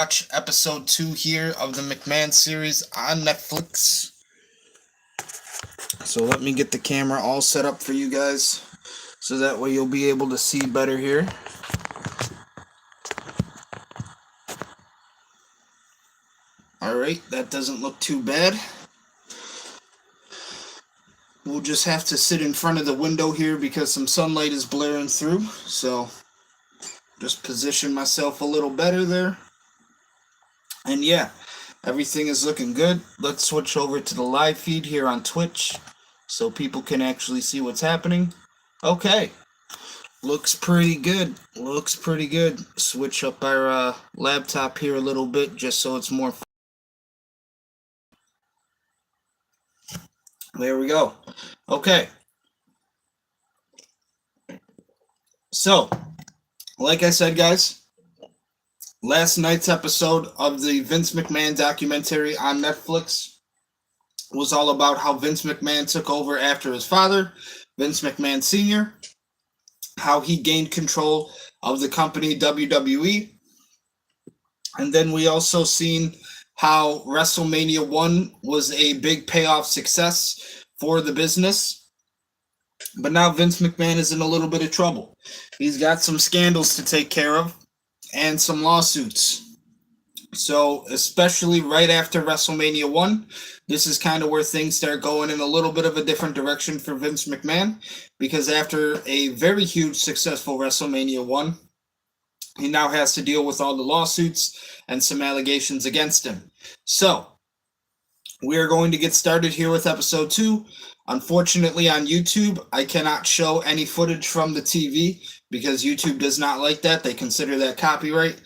watch episode 2 here of the McMahon series on Netflix. So let me get the camera all set up for you guys so that way you'll be able to see better here. Alright, that doesn't look too bad. We'll just have to sit in front of the window here because some sunlight is blaring through. So just position myself a little better there. And yeah, everything is looking good. Let's switch over to the live feed here on Twitch so people can actually see what's happening. Okay, looks pretty good. Looks pretty good. Switch up our laptop here a little bit just so it's more. There we go. Okay. So, like I said, guys, last night's episode of the Vince McMahon documentary on Netflix was all about how Vince McMahon took over after his father, Vince McMahon Sr., how he gained control of the company WWE. And then we also seen how WrestleMania 1 was a big payoff success for the business. But now Vince McMahon is in a little bit of trouble. He's got some scandals to take care of and some lawsuits. So, especially right after WrestleMania 1, this is kind of where things start going in a little bit of a different direction for Vince McMahon, because after a very huge successful WrestleMania 1, he now has to deal with all the lawsuits and some allegations against him. So, we are going to get started here with episode 2. Unfortunately, on YouTube, I cannot show any footage from the TV because YouTube does not like that. They consider that copyright.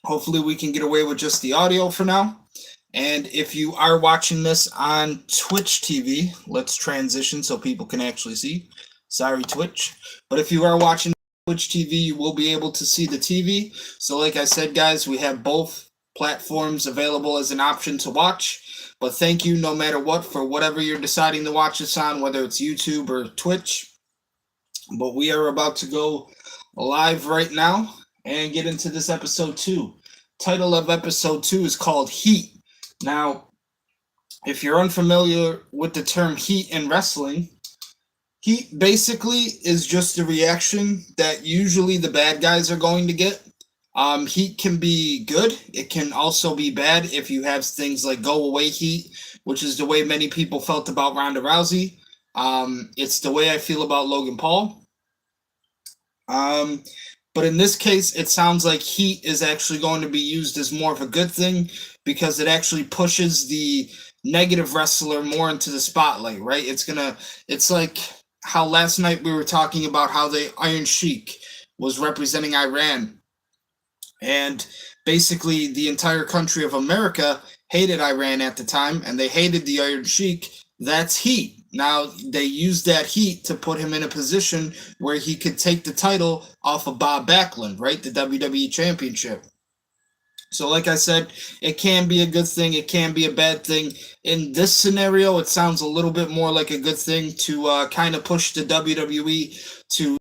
Hopefully, we can get away with just the audio for now. And if you are watching this on Twitch TV, let's transition so people can actually see. Sorry, Twitch. But if you are watching Twitch TV, you will be able to see the TV. So like I said, guys, we have both platforms available as an option to watch. But thank you no matter what for whatever you're deciding to watch this on, whether it's YouTube or Twitch. But we are about to go live right now and get into this episode 2. Title of episode 2 is called Heat. Now, if you're unfamiliar with the term heat in wrestling, heat basically is just a reaction that usually the bad guys are going to get. Heat can be good. It can also be bad if you have things like go away heat, which is the way many people felt about Ronda Rousey. It's the way I feel about Logan Paul. But in this case, it sounds like heat is actually going to be used as more of a good thing because it actually pushes the negative wrestler more into the spotlight, right? It's like how last night we were talking about how the Iron Sheik was representing Iran. And basically the entire country of America hated Iran at the time, and they hated the Iron Sheik. That's heat. Now, they used that heat to put him in a position where he could take the title off of Bob Backlund, right? The WWE Championship. So like I said, it can be a good thing. It can be a bad thing. In this scenario, it sounds a little bit more like a good thing to kind of push the WWE to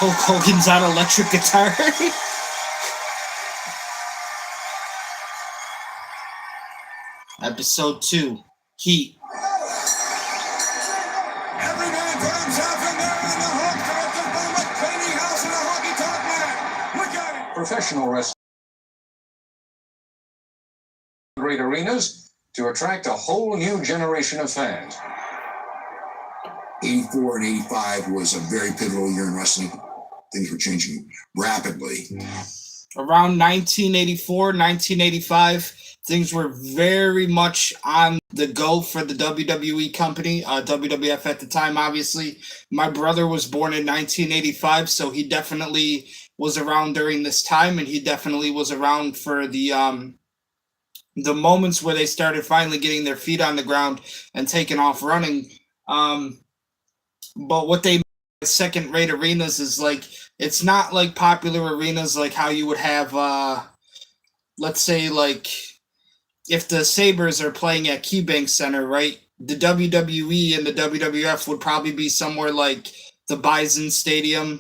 Hulk Hogan's on electric guitar. Episode 2, Heat. Every man put himself in there on the hook to the Bowman cleaning house and a hockey talk man. Look at it. Professional wrestling. Great arenas to attract a whole new generation of fans. 84 and 85 was a very pivotal year in wrestling. Things were changing rapidly. Around 1984, 1985, things were very much on the go for the WWE company, WWF at the time, obviously. My brother was born in 1985, so he definitely was around during this time, and he definitely was around for the moments where they started finally getting their feet on the ground and taking off running. But what they second-rate arenas is like, it's not like popular arenas like how you would have, let's say, like if the Sabres are playing at KeyBank Center, right? The WWE and the WWF would probably be somewhere like the Bison Stadium,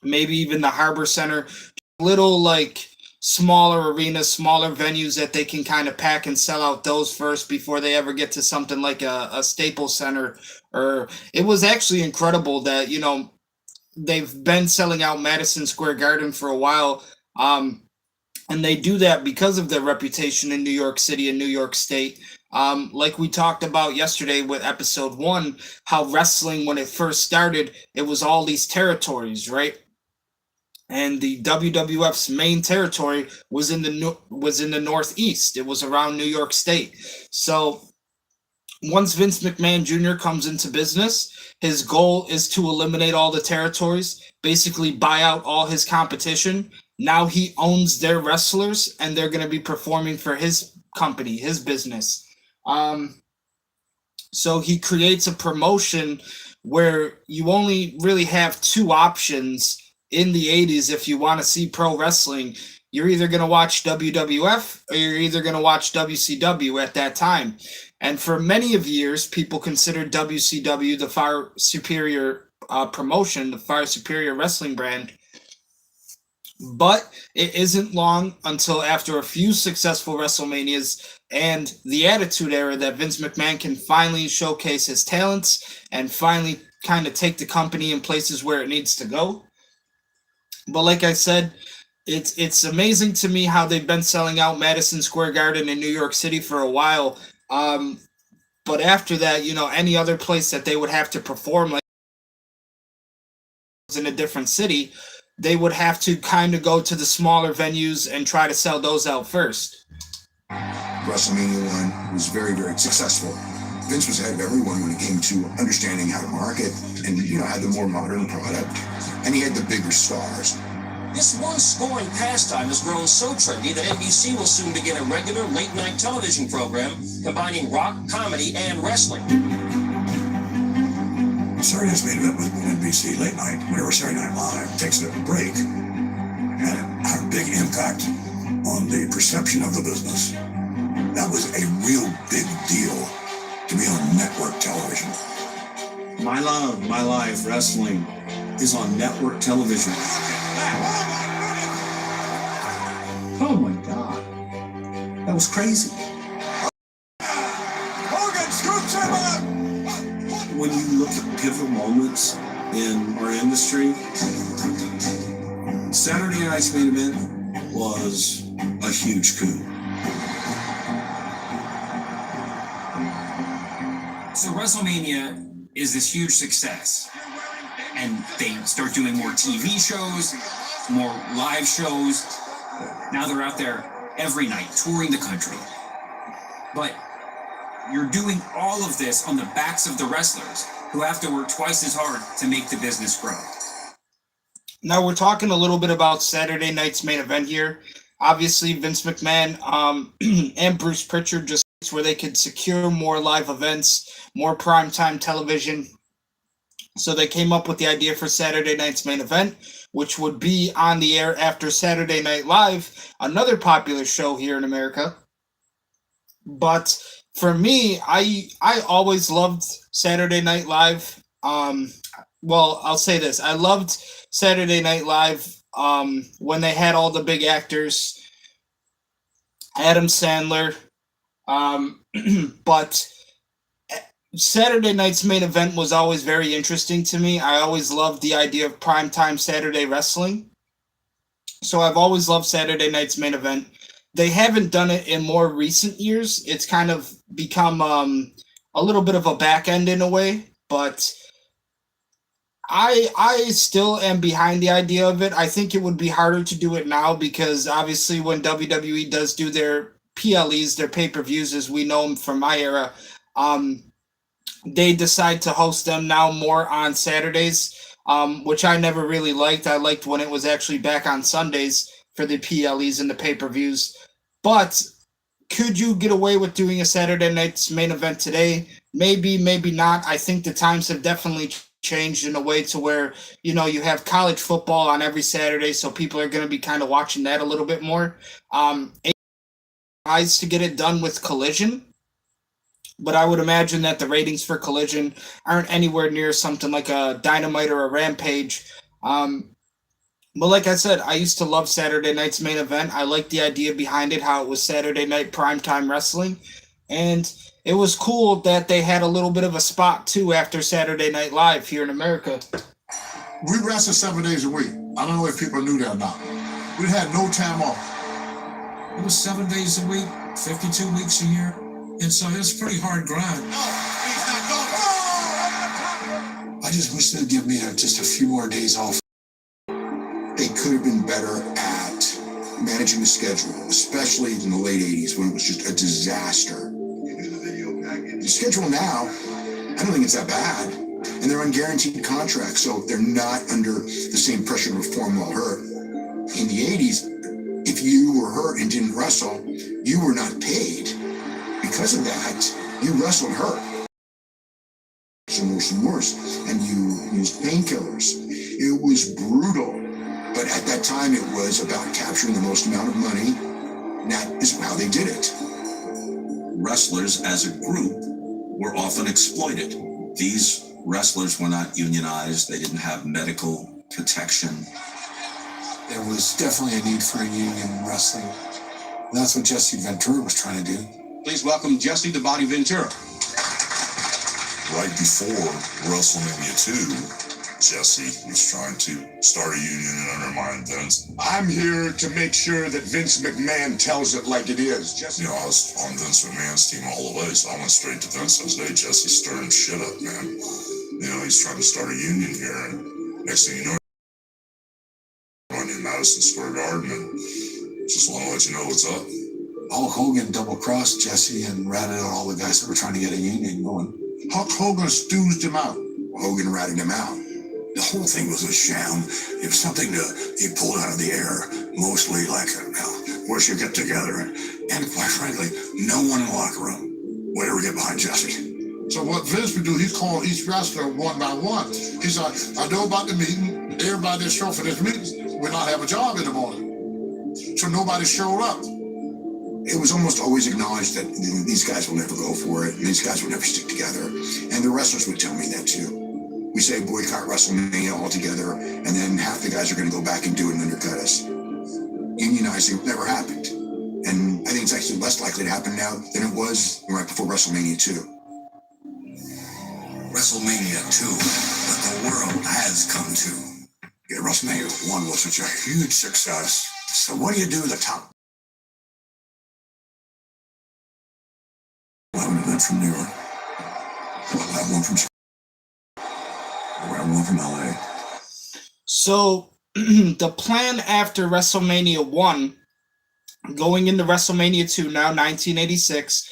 maybe even the Harbor Center, little like smaller arenas, smaller venues that they can kind of pack and sell out those first before they ever get to something like a Staples Center. Or it was actually incredible that, you know, they've been selling out Madison Square Garden for a while. And they do that because of their reputation in New York City and New York State. Like we talked about yesterday with episode 1, how wrestling, when it first started, it was all these territories, right? And the WWF's main territory was in the Northeast. It was around New York State. So once Vince McMahon Jr. comes into business, his goal is to eliminate all the territories, basically buy out all his competition. Now he owns their wrestlers, and they're going to be performing for his company, his business. So he creates a promotion where you only really have 2 options in the 80s if you want to see pro wrestling. You're either going to watch WWF or you're either going to watch WCW at that time. And for many of years, people considered WCW the far superior promotion, the far superior wrestling brand. But it isn't long until after a few successful WrestleManias and the Attitude Era that Vince McMahon can finally showcase his talents and finally kind of take the company in places where it needs to go. But like I said, it's amazing to me how they've been selling out Madison Square Garden in New York City for a while. But after that, you know, any other place that they would have to perform, like in a different city, they would have to kind of go to the smaller venues and try to sell those out first. WrestleMania 1 was very, very successful. Vince was ahead of everyone when it came to understanding how to market and, you know, had the more modern product. And he had the bigger stars. This one-scoring pastime has grown so trendy that NBC will soon begin a regular late-night television program combining rock, comedy, and wrestling. Saturday Night's Main Event was on NBC late night, whenever Saturday Night Live takes a break, and it had a big impact on the perception of the business. That was a real big deal to be on network television. My love, my life, wrestling is on network television. Oh my God. That was crazy. Hogan scoops him up! When you look at pivotal moments in our industry, Saturday Night's Main Event was a huge coup. So WrestleMania is this huge success, and they start doing more TV shows, more live shows. Now they're out there every night touring the country. But you're doing all of this on the backs of the wrestlers who have to work twice as hard to make the business grow. Now we're talking a little bit about Saturday Night's Main Event here. Obviously, Vince McMahon and Bruce Pritchard just where they could secure more live events, more primetime television. So they came up with the idea for Saturday Night's Main Event, which would be on the air after Saturday Night Live, another popular show here in America. But for me, I always loved Saturday Night Live. Well, I'll say this. I loved Saturday Night Live when they had all the big actors. Adam Sandler, But Saturday night's main event was always very interesting to me. I always loved the idea of primetime Saturday wrestling. So I've always loved Saturday night's main event. They haven't done it in more recent years. It's kind of become a little bit of a back end in a way, but I still am behind the idea of it. I think it would be harder to do it now because obviously when WWE does do their PLEs, their pay-per-views as we know them from my era, they decide to host them now more on Saturdays, which I never really liked. I liked when it was actually back on Sundays for the PLEs and the pay-per-views. But could you get away with doing a Saturday night's main event today? Maybe, maybe not. I think the times have definitely changed in a way to where, you know, you have college football on every Saturday, so people are going to be kind of watching that a little bit more. It tries to get it done with Collision, but I would imagine that the ratings for Collision aren't anywhere near something like a Dynamite or a Rampage. But like I said, I used to love Saturday night's main event. I liked the idea behind it, how it was Saturday night primetime wrestling. And it was cool that they had a little bit of a spot, too, after Saturday Night Live here in America. We wrestled 7 days a week. I don't know if people knew that or not. We had no time off. It was 7 days a week, 52 weeks a year. And so it's pretty hard grind. I just wish they'd give me just a few more days off. They could have been better at managing the schedule, especially in the late 80s when it was just a disaster. The schedule now, I don't think it's that bad. And they're on guaranteed contracts, so they're not under the same pressure to perform while hurt. In the 80s, if you were hurt and didn't wrestle, you were not paid. Because of that, you wrestled hurt. Worse and worse. And you used painkillers. It was brutal. But at that time, it was about capturing the most amount of money. And that is how they did it. Wrestlers as a group were often exploited. These wrestlers were not unionized. They didn't have medical protection. There was definitely a need for a union in wrestling. That's what Jesse Ventura was trying to do. Please welcome Jesse the Body Ventura. Right before WrestleMania 2, Jesse was trying to start a union and undermine Vince. I'm here to make sure that Vince McMahon tells it like it is. Jesse. You know, I was on Vince McMahon's team all the way, so I went straight to Vince and said, hey, Jesse, stirring shit up, man. You know, he's trying to start a union here, and next thing you know, I'm in Madison Square Garden, and just want to let you know what's up. Hulk Hogan double-crossed Jesse and ratted out all the guys that were trying to get a union going. Hulk Hogan stoozed him out. Hogan ratted him out. The whole thing was a sham. It was something that he pulled out of the air, mostly like, where you get together. And quite frankly, no one in the locker room would ever get behind Jesse. So what Vince would do, he'd call each wrestler one by one. He's like, I know about the meeting. Everybody that's show for this meeting will not have a job in the morning. So nobody showed up. It was almost always acknowledged that these guys will never go for it. These guys will never stick together. And the wrestlers would tell me that too. We say boycott WrestleMania altogether, and then half the guys are going to go back and do it and undercut us. Unionizing never happened. And I think it's actually less likely to happen now than it was right before WrestleMania 2. WrestleMania 2, that the world has come to. Yeah, WrestleMania 1 was such a huge success. So what do you do the top? We'll have an event from New York. We'll have one from Chicago. We'll have one from LA. So the plan after WrestleMania 1, going into WrestleMania 2 now, 1986,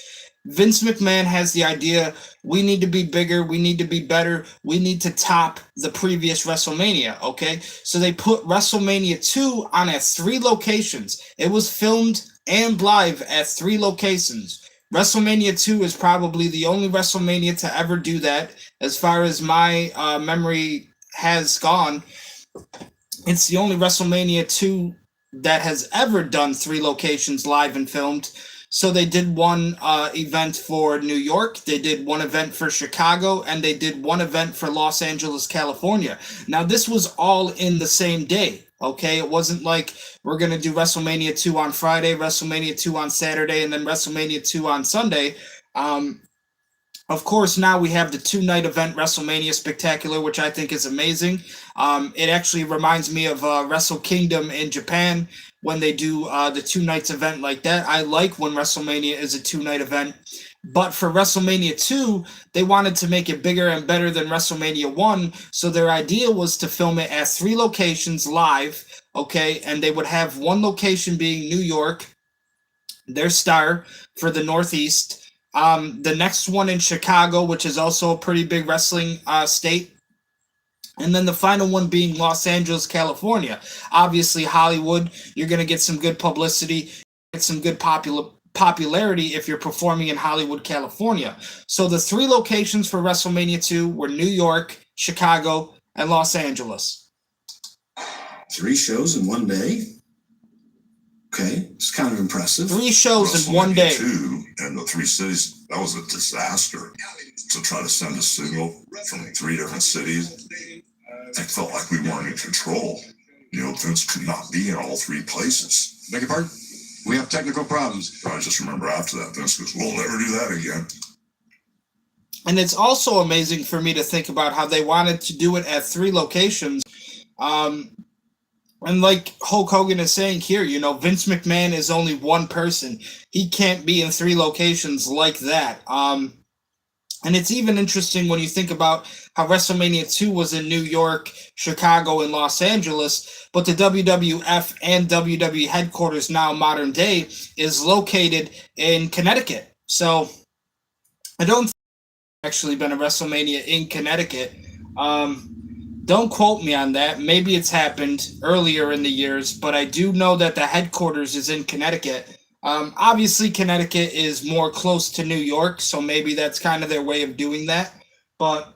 Vince McMahon has the idea, we need to be bigger, we need to be better, we need to top the previous WrestleMania, okay? So they put WrestleMania 2 on at 3 locations. It was filmed and live at 3 locations. WrestleMania 2 is probably the only WrestleMania to ever do that, as far as my memory has gone. It's the only WrestleMania 2 that has ever done 3 locations live and filmed. So they did one event for New York, they did one event for Chicago, and they did one event for Los Angeles, California. Now, this was all in the same day. Okay, it wasn't like we're going to do WrestleMania 2 on Friday, WrestleMania 2 on Saturday, and then WrestleMania 2 on Sunday. Of course, now we have the 2-night event, WrestleMania Spectacular, which I think is amazing. It actually reminds me of Wrestle Kingdom in Japan when they do the 2 nights event like that. I like when WrestleMania is a 2-night event. But for WrestleMania 2, they wanted to make it bigger and better than WrestleMania 1. So their idea was to film it at 3 locations live, okay? And they would have one location being New York, their star for the Northeast. The next one in Chicago, which is also a pretty big wrestling state. And then the final one being Los Angeles, California. Obviously, Hollywood, you're going to get some good publicity, get some good popularity if you're performing in Hollywood, California. So the 3 locations for WrestleMania 2 were New York, Chicago, and Los Angeles. 3 shows in one day? Okay, it's kind of impressive. 3 shows in one day. 2 and the 3 cities, that was a disaster. To try to send a signal from 3 different cities, it felt like we weren't in control. You know, Vince could not be in all 3 places. Beg your pardon? We have technical problems. I just remember after that, Vince goes, we'll never do that again. And it's also amazing for me to think about how they wanted to do it at 3 locations. And like Hulk Hogan is saying here, you know, Vince McMahon is only one person. He can't be in 3 locations like that. And it's even interesting when you think about how WrestleMania 2 was in New York, Chicago, and Los Angeles, but the WWF and WWE headquarters now, modern day, is located in Connecticut. So I don't think there's actually been a WrestleMania in Connecticut. Don't quote me on that. Maybe it's happened earlier in the years, but I do know that the headquarters is in Connecticut. Obviously, Connecticut is more close to New York, so maybe that's kind of their way of doing that. But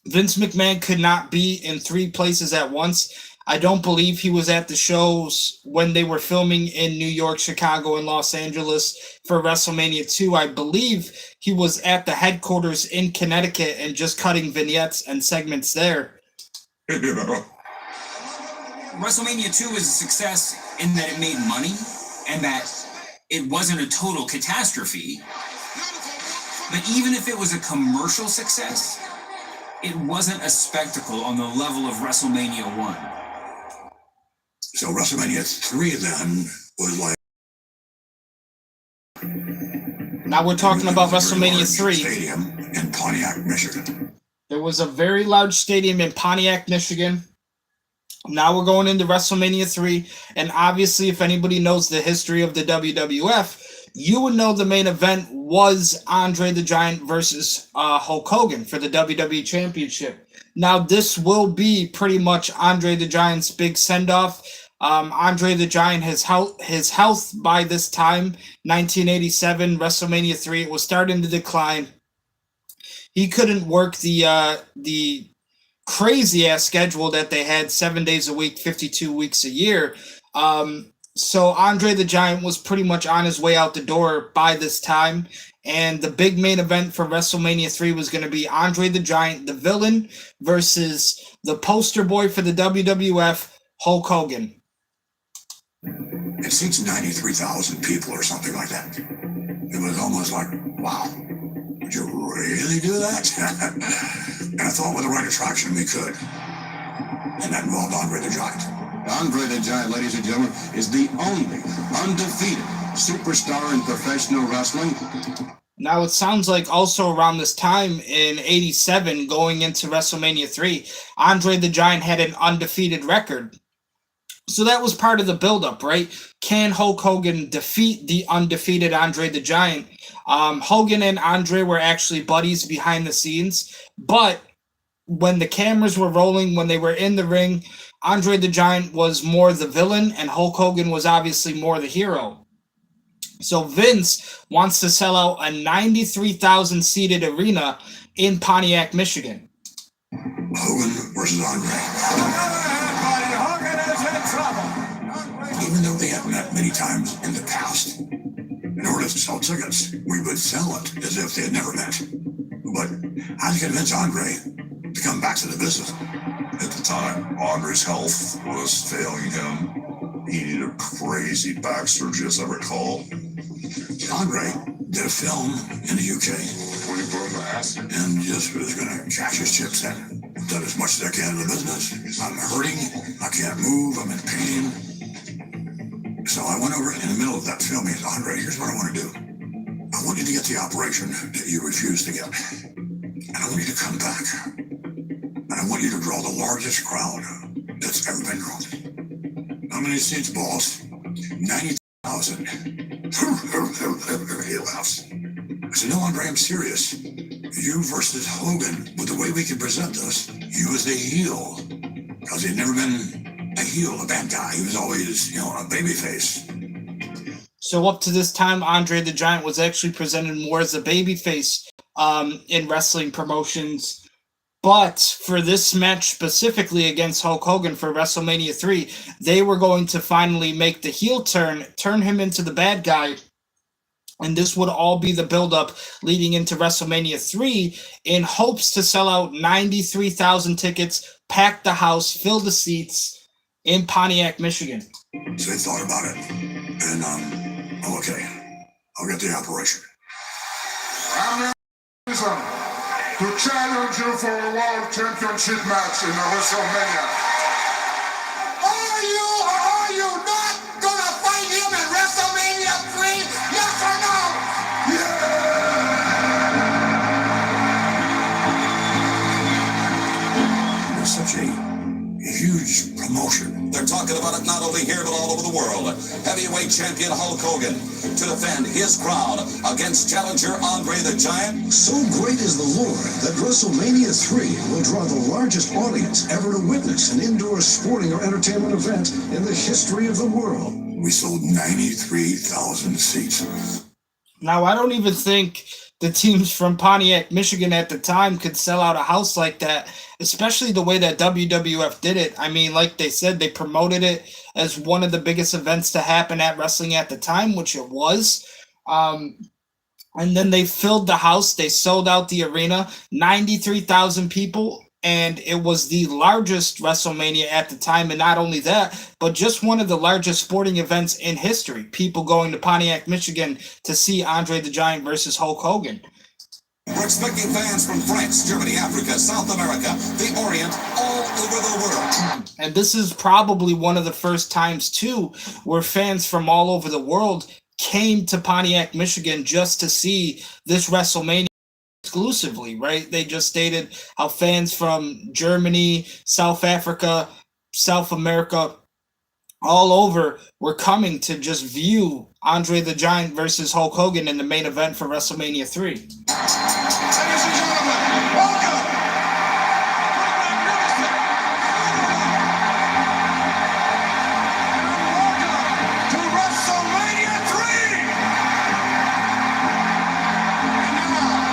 Vince McMahon could not be in 3 places at once. I don't believe he was at the shows when they were filming in New York, Chicago, and Los Angeles for WrestleMania 2. I believe he was at the headquarters in Connecticut and just cutting vignettes and segments there. You know? WrestleMania 2 was a success in that it made money and that it wasn't a total catastrophe. But even if it was a commercial success, it wasn't a spectacle on the level of WrestleMania 1. So WrestleMania 3 then was like... Now we're talking about WrestleMania 3. Stadium in Pontiac, Michigan. There was a very large stadium in Pontiac, Michigan. Now we're going into WrestleMania 3. And obviously, if anybody knows the history of the WWF, you would know the main event was Andre the Giant versus Hulk Hogan for the WWE Championship. Now, this will be pretty much Andre the Giant's big send-off. Andre the Giant, his health by this time, 1987, WrestleMania 3, it was starting to decline. He couldn't work the crazy-ass schedule that they had, 7 days a week, 52 weeks a year. So Andre the Giant was pretty much on his way out the door by this time. And the big main event for WrestleMania 3 was going to be Andre the Giant, the villain, versus the poster boy for the WWF, Hulk Hogan. It seats 93,000 people or something like that. It was almost like, wow, would you really do that? And I thought with the right attraction we could. And that involved Andre the Giant. Andre the Giant, ladies and gentlemen, is the only undefeated superstar in professional wrestling. Now, it sounds like also around this time in 87, going into WrestleMania 3, Andre the Giant had an undefeated record. So that was part of the buildup, right? Can Hulk Hogan defeat the undefeated Andre the Giant? Hogan and Andre were actually buddies behind the scenes, but when the cameras were rolling, when they were in the ring, Andre the Giant was more the villain, and Hulk Hogan was obviously more the hero. So Vince wants to sell out a 93,000 seated arena in Pontiac, Michigan. Hogan versus Andre. Even though they had met many times in the past, in order to sell tickets, we would sell it as if they had never met. But how to convince Andre to come back to the business? At the time, Andre's health was failing him. He needed crazy back surgery, as I recall. Andre did a film in the UK and just was going to cash his chips in. Done as much as I can in the business. I'm hurting. I can't move. I'm in pain. So I went over in the middle of that film. He said, Andre, here's what I want to do. I want you to get the operation that you refused to get. And I want you to come back. And I want you to draw the largest crowd that's ever been drawn. How many seats, boss? 90,000. He laughs. I said, no, Andre, I'm serious. You versus Hogan, with the way we can present this, you as a heel. Because he'd never been a heel, a bad guy. He was always, a baby face. So up to this time, Andre the Giant was actually presented more as a babyface in wrestling promotions. But for this match specifically against Hulk Hogan for WrestleMania 3, they were going to finally make the heel turn him into the bad guy. And this would all be the buildup leading into WrestleMania 3 in hopes to sell out 93,000 tickets, pack the house, fill the seats in Pontiac, Michigan. So they thought about it. And, okay, I'll get the operation. I'm reason to challenge you for a world championship match in the WrestleMania. Are you or are you not gonna fight him at WrestleMania 3? Yes or no? Yeah! It's such a huge promotion. They're talking about it not only here, but all over the world. Heavyweight champion Hulk Hogan to defend his crown against challenger Andre the Giant. So great is the Lord that WrestleMania 3 will draw the largest audience ever to witness an indoor sporting or entertainment event in the history of the world. We sold 93,000 seats. Now, I don't even think the teams from Pontiac, Michigan at the time could sell out a house like that, especially the way that WWF did it. I mean, like they said, they promoted it as one of the biggest events to happen at wrestling at the time, which it was. And then they filled the house. They sold out the arena, 93,000 people. And it was the largest WrestleMania at the time. And not only that, but just one of the largest sporting events in history. People going to Pontiac, Michigan to see Andre the Giant versus Hulk Hogan. We're expecting fans from France, Germany, Africa, South America, the Orient, all over the world. And this is probably one of the first times, too, where fans from all over the world came to Pontiac, Michigan just to see this WrestleMania exclusively, right? They just stated how fans from Germany, South Africa, South America, all over were coming to just view Andre the Giant versus Hulk Hogan in the main event for WrestleMania 3. Ladies and gentlemen, welcome. To WrestleMania 3. And now,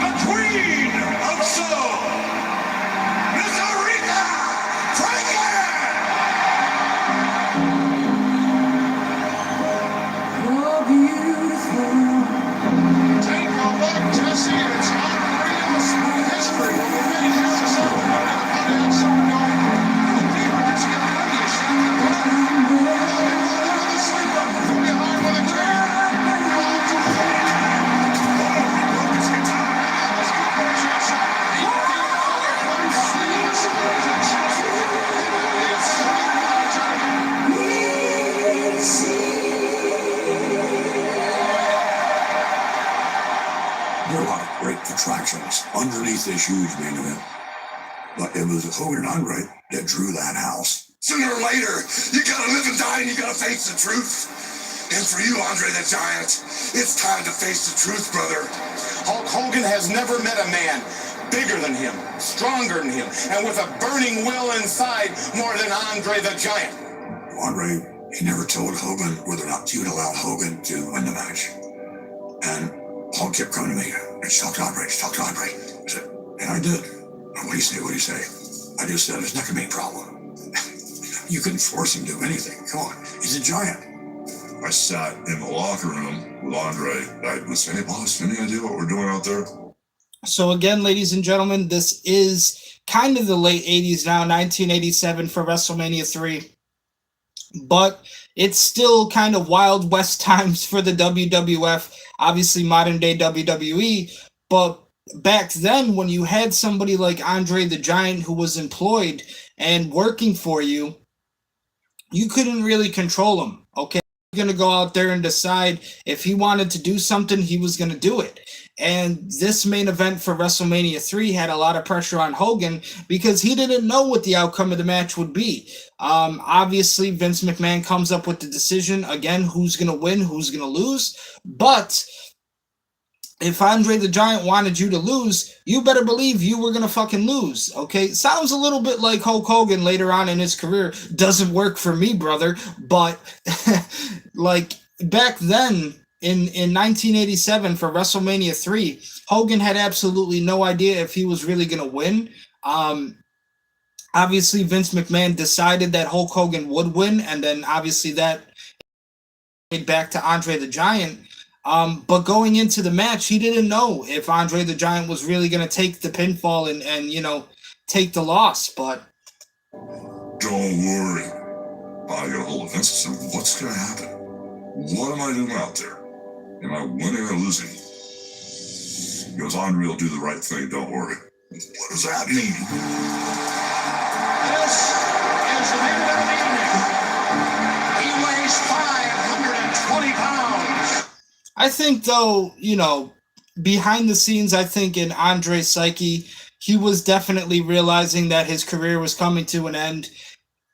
the Queen of Soul, Miss Aretha Franklin. You're beautiful. Take a look, Jesse. It's unreal history. When we made this is something we're going to put in some going. People just get ready to shut the door. The sleeper from behind with a chair. There were a lot of great attractions underneath this huge main event. But it was Hogan and Andre that drew that house. Sooner or later, you gotta live and die and you gotta face the truth. And for you, Andre the Giant, it's time to face the truth, brother. Hulk Hogan has never met a man bigger than him, stronger than him, and with a burning will inside more than Andre the Giant. Andre, he never told Hogan whether or not he would allow Hogan to win the match. And Hulk kept coming to me. Let's talk to Andre. Let's talk to Andre. I said, and I did. What do you say? What do you say? I just said, it's not going to be a problem. You couldn't force him to do anything. Come on. He's a giant. I sat in the locker room with Andre. I was saying, hey, boss, any idea what we're doing out there? So again, ladies and gentlemen, this is kind of the late 80s now, 1987 for WrestleMania 3. But it's still kind of Wild West times for the WWF, obviously modern day WWE. But back then, when you had somebody like Andre the Giant who was employed and working for you, you couldn't really control him. Okay, you're gonna go out there and decide if he wanted to do something, he was gonna do it. And this main event for WrestleMania 3 had a lot of pressure on Hogan because he didn't know what the outcome of the match would be. Obviously, Vince McMahon comes up with the decision again, who's gonna win, who's gonna lose. But if Andre the Giant wanted you to lose, you better believe you were going to fucking lose, okay? Sounds a little bit like Hulk Hogan later on in his career. Doesn't work for me, brother. But, like, back then, in 1987 for WrestleMania 3, Hogan had absolutely no idea if he was really going to win. Obviously, Vince McMahon decided that Hulk Hogan would win, and then obviously that made back to Andre the Giant. But going into the match, he didn't know if Andre the Giant was really going to take the pinfall and you know, take the loss. But don't worry. I got a hold of Vince and said, what's going to happen? What am I doing out there? Am I winning or losing? He goes, Andre will do the right thing, don't worry. What does that mean? This is the main event evening. He weighs 520 pounds. I think, though, you know, behind the scenes, I think in Andre's psyche, he was definitely realizing that his career was coming to an end.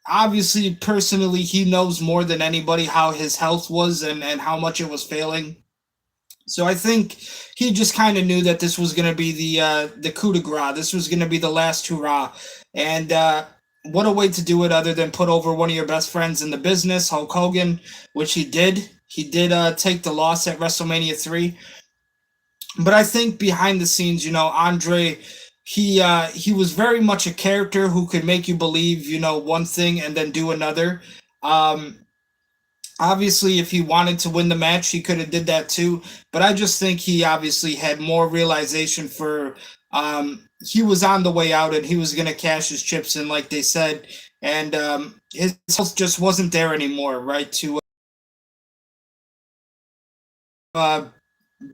Obviously, personally, he knows more than anybody how his health was and how much it was failing. So I think he just kind of knew that this was going to be the coup de grace. This was going to be the last hurrah. And what a way to do it other than put over one of your best friends in the business, Hulk Hogan, which he did. He did take the loss at WrestleMania 3. But I think behind the scenes, you know, Andre, he was very much a character who could make you believe, you know, one thing and then do another. Obviously, if he wanted to win the match, he could have did that too. But I just think he obviously had more realization for he was on the way out and he was going to cash his chips in, like they said. And his health just wasn't there anymore, right, to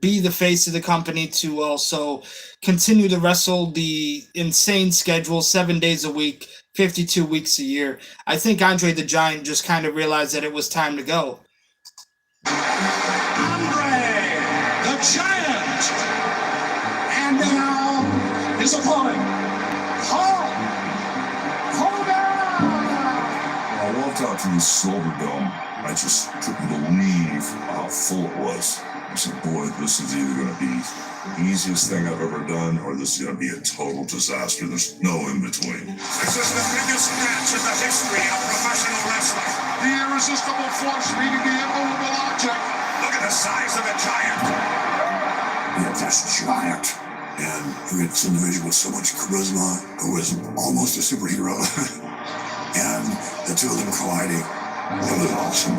be the face of the company, to also continue to wrestle the insane schedule, 7 days a week, 52 weeks a year. I think Andre the Giant just kind of realized that it was time to go. Andre the Giant. And now his opponent, Hulk Hogan. I walked out to the Silverdome. I just couldn't believe how full it was. I said, boy, this is either going to be the easiest thing I've ever done or this is going to be a total disaster. There's no in between. This is the biggest match in the history of professional wrestling. The irresistible force meeting the immovable object. Look at the size of the giant. Yeah, this giant. And we had this individual with so much charisma who was almost a superhero. And the two of them colliding. It was awesome.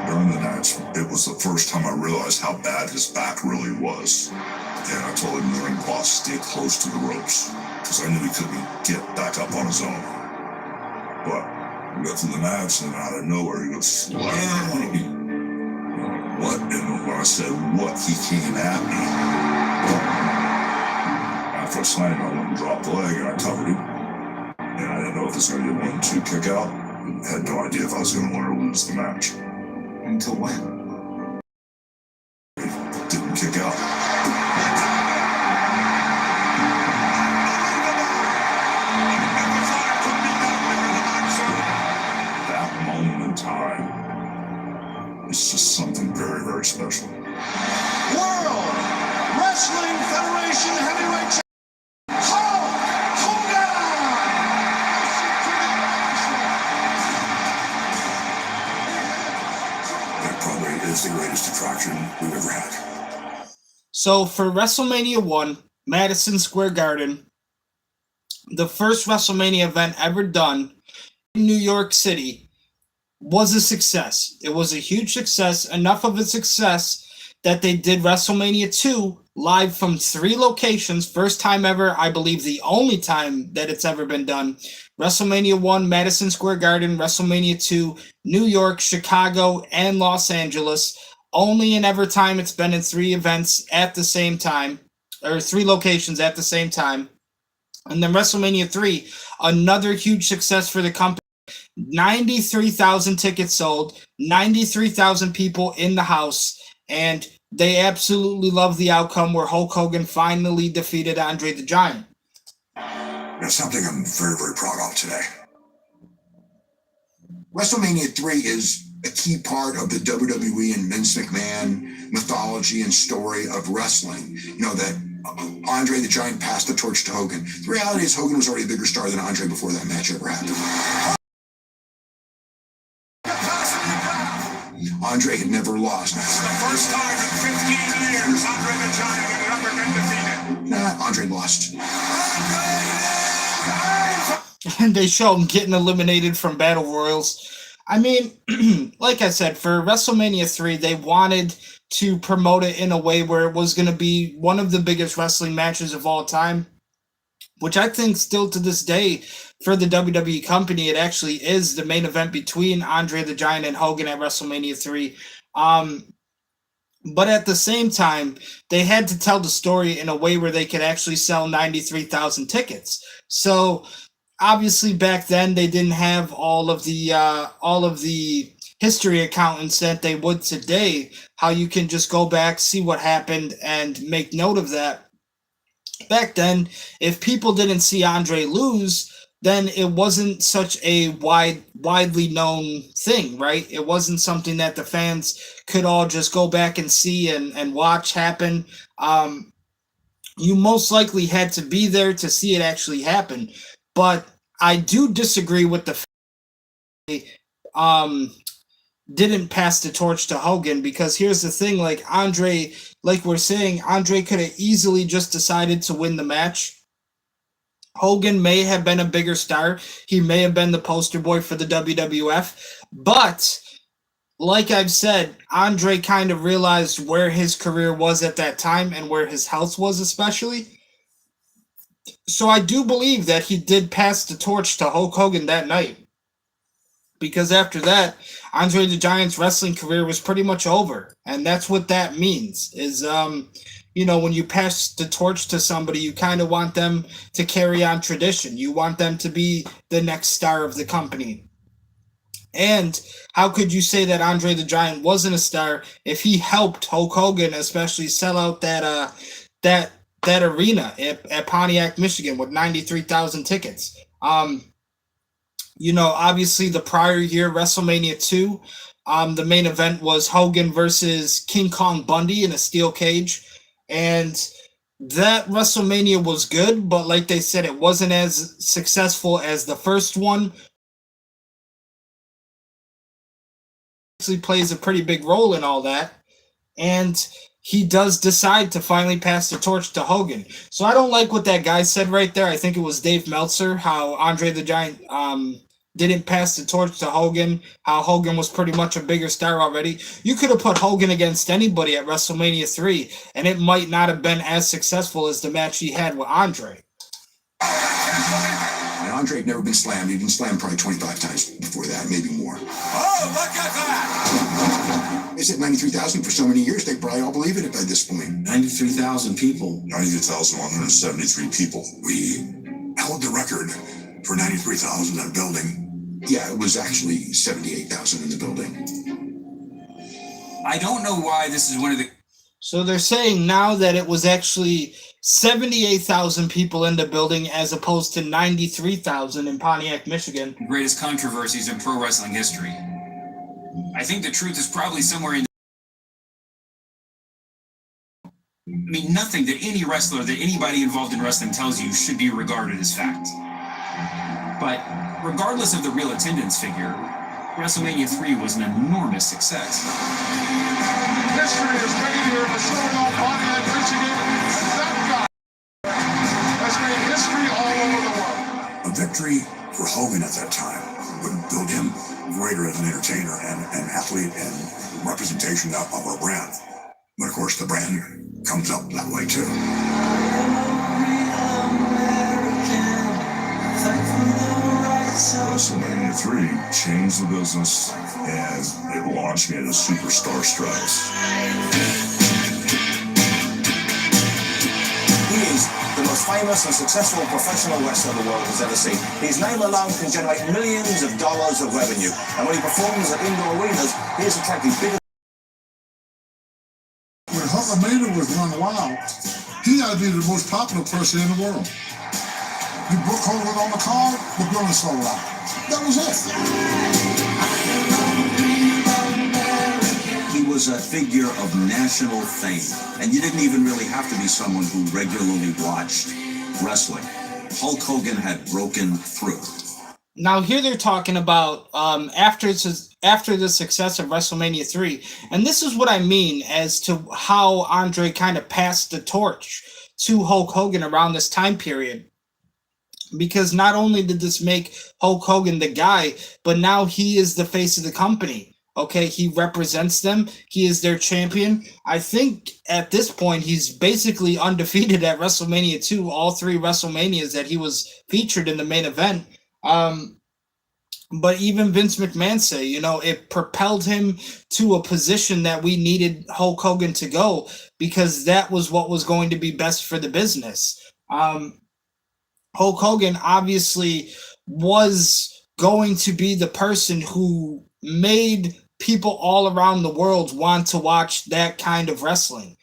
During the match, it was the first time I realized how bad his back really was. And I told him during the boss, stay close to the ropes, because I knew he couldn't get back up on his own. But we got through the match, and out of nowhere, he goes, wow. What? And when I said what, he came at me. After I signed him, I went and dropped the leg, and I covered him. And I didn't know if it was going to be a 1-2 kick out. I had no idea if I was going to win or lose the match. Until when? Didn't kick out. That moment in time is just something very, very special. World Wrestling Federation Heavyweight Hulk Hogan. That probably is the greatest attraction we've ever had. So for WrestleMania 1, Madison Square Garden, the first WrestleMania event ever done in New York City, was a success. It was a huge success, enough of a success that they did WrestleMania 2 live from 3 locations. First time ever, I believe the only time that it's ever been done. WrestleMania 1, Madison Square Garden. WrestleMania 2, New York, Chicago, and Los Angeles. Only and ever time it's been in 3 events at the same time, or 3 locations at the same time. And then WrestleMania 3, another huge success for the company. 93,000 tickets sold, 93,000 people in the house, and they absolutely love the outcome where Hulk Hogan finally defeated Andre the Giant. That's something I'm very, very proud of today. WrestleMania 3 is a key part of the WWE and Vince McMahon mythology and story of wrestling. You know, that Andre the Giant passed the torch to Hogan. The reality is Hogan was already a bigger star than Andre before that match ever happened. Andre had never lost. This is the first time in 15 years Andre the Giant had ever been defeated. Nah, Andre lost. And they show him getting eliminated from Battle Royals. I mean, like I said, for WrestleMania 3, they wanted to promote it in a way where it was going to be one of the biggest wrestling matches of all time, which I think still to this day for the WWE company, it actually is the main event between Andre the Giant and Hogan at WrestleMania 3. But at the same time, they had to tell the story in a way where they could actually sell 93,000 tickets. So obviously back then they didn't have all of the history accountants that they would today, how you can just go back, see what happened, and make note of that. Back then, if people didn't see Andre lose, then it wasn't such a widely known thing, right? It wasn't something that the fans could all just go back and see and watch happen. You most likely had to be there to see it actually happen. But I do disagree with the didn't pass the torch to Hogan, because here's the thing, like Andre, like we're saying, Andre could have easily just decided to win the match. Hogan may have been a bigger star. He may have been the poster boy for the WWF. But like I've said, Andre kind of realized where his career was at that time and where his health was especially. So I do believe that he did pass the torch to Hulk Hogan that night. Because after that, Andre the Giant's wrestling career was pretty much over. And that's what that means, is, you know, when you pass the torch to somebody, you kind of want them to carry on tradition. You want them to be the next star of the company. And how could you say that Andre the Giant wasn't a star if he helped Hulk Hogan especially sell out that arena at Pontiac, Michigan with 93,000 tickets? You know, obviously the prior year, WrestleMania 2, the main event was Hogan versus King Kong Bundy in a steel cage. And that WrestleMania was good, but like they said, it wasn't as successful as the first one. Actually plays a pretty big role in all that. And he does decide to finally pass the torch to Hogan. So I don't like what that guy said right there. I think it was Dave Meltzer, how Andre the Giant didn't pass the torch to Hogan, how Hogan was pretty much a bigger star already. You could have put Hogan against anybody at WrestleMania 3, and it might not have been as successful as the match he had with Andre. And Andre had never been slammed. He'd been slammed probably 25 times before that, maybe more. Oh, look at that! They said 93,000 for so many years, they probably all believe it by this point. 93,000 people. 92,173 people. We held the record for 93,000 in a building. Yeah, it was actually 78,000 in the building. I don't know why this is one of the... So they're saying now that it was actually 78,000 people in the building as opposed to 93,000 in Pontiac, Michigan. greatest controversies in pro wrestling history. I think the truth is probably somewhere in I mean, nothing that any wrestler, that anybody involved in wrestling tells you should be regarded as fact. But regardless of the real attendance figure, WrestleMania 3 was an enormous success. History is made here in the Philadelphia, Pontiac, Michigan, and that guy has made history all over the world. A victory for Hogan at that time would build him greater as an entertainer and athlete and representation of our brand. But of course, the brand comes up that way too. WrestleMania 3 changed the business and it launched me into superstar status. He is the most famous and successful professional wrestler the world has ever seen. His name alone can generate millions of dollars of revenue. And when he performs at indoor arenas, he has attracted bigger. When Hulkamania was run wild, he had to be the most popular person in the world. You book Hogan on the card, the building sold out. That was it. He was a figure of national fame, and you didn't even really have to be someone who regularly watched wrestling. Hulk Hogan had broken through. Now here they're talking about after the success of WrestleMania 3, and this is what I mean as to how Andre kind of passed the torch to Hulk Hogan around this time period. Because not only did this make Hulk Hogan the guy, but now he is the face of the company. Okay, he represents them. He is their champion. I think at this point he's basically undefeated at WrestleMania 2, all 3 WrestleManias that he was featured in the main event. But even Vince McMahon say, it propelled him to a position that we needed Hulk Hogan to go, because that was what was going to be best for the business. Hulk Hogan obviously was going to be the person who made people all around the world want to watch that kind of wrestling.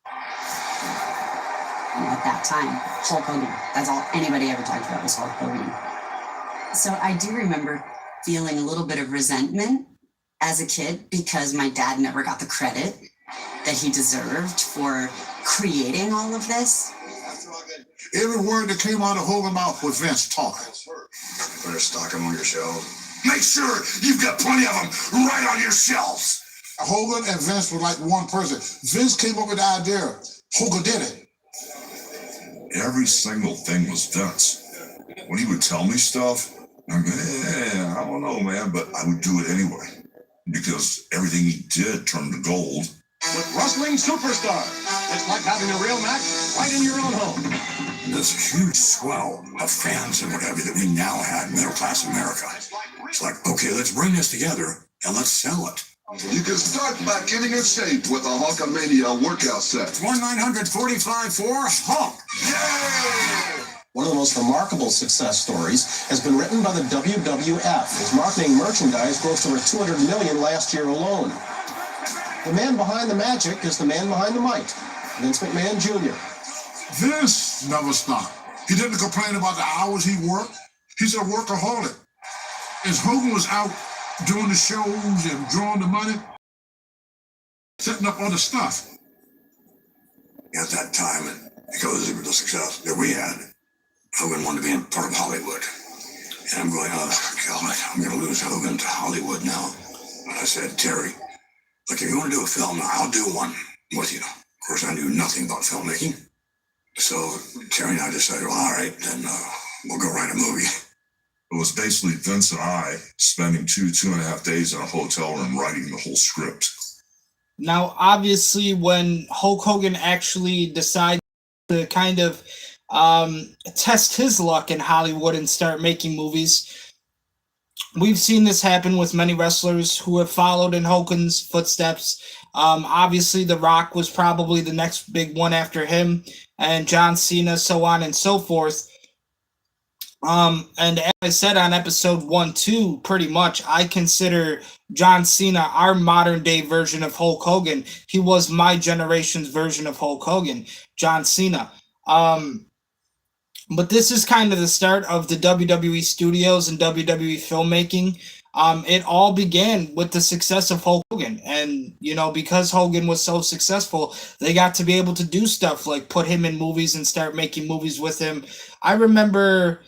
At that time, Hulk Hogan, that's all anybody ever talked about was Hulk Hogan. So I do remember feeling a little bit of resentment as a kid because my dad never got the credit that he deserved for creating all of this. Every word that came out of Hogan's mouth was Vince talking. Better stock them on your shelves. Make sure you've got plenty of them right on your shelves. Hogan and Vince were like one person. Vince came up with the idea. Hogan did it. Every single thing was Vince. When he would tell me stuff, I'm like, I don't know, man, but I would do it anyway. Because everything he did turned to gold. With wrestling superstars, it's like having a real match right in your own home. This huge swell of fans and whatever that we now had in middle-class America. It's like, okay, let's bring this together and let's sell it. You can start by getting in shape with a Hulkamania workout set. 1-945 for Hulk. Yay! One of the most remarkable success stories has been written by the WWF. Its marketing merchandise grossed over $200 million last year alone. The man behind the magic is the man behind the mic, Vince McMahon Jr. Vince never stopped. He didn't complain about the hours he worked. He's a workaholic. As Hogan was out doing the shows and drawing the money, setting up other stuff. At that time, because of the success that we had, Hogan wanted to be in part of Hollywood. And I'm going, oh, God, I'm going to lose Hogan to Hollywood now. And I said, Terry, look, if you want to do a film, I'll do one with you. Of course, I knew nothing about filmmaking. So Terry and I decided, well, all right, then we'll go write a movie. It was basically Vince and I spending 2.5 days in a hotel room writing the whole script. Now, obviously, when Hulk Hogan actually decided to kind of test his luck in Hollywood and start making movies, we've seen this happen with many wrestlers who have followed in Hogan's footsteps. Obviously, The Rock was probably the next big one after him, and John Cena, so on and so forth. And as I said on episode 1-2, pretty much, I consider John Cena our modern day version of Hulk Hogan. He was my generation's version of Hulk Hogan, John Cena. But this is kind of the start of the WWE studios and WWE filmmaking. It all began with the success of Hulk Hogan. And, because Hogan was so successful, they got to be able to do stuff like put him in movies and start making movies with him. I remember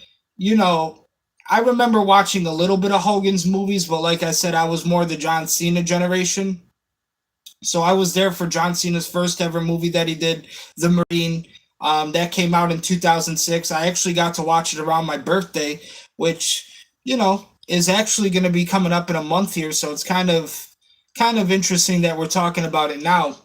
watching a little bit of Hogan's movies, but like I said, I was more the John Cena generation. So I was there for John Cena's first ever movie that he did, The Marine. That came out in 2006. I actually got to watch it around my birthday, which, is actually going to be coming up in a month here. So it's kind of interesting that we're talking about it now.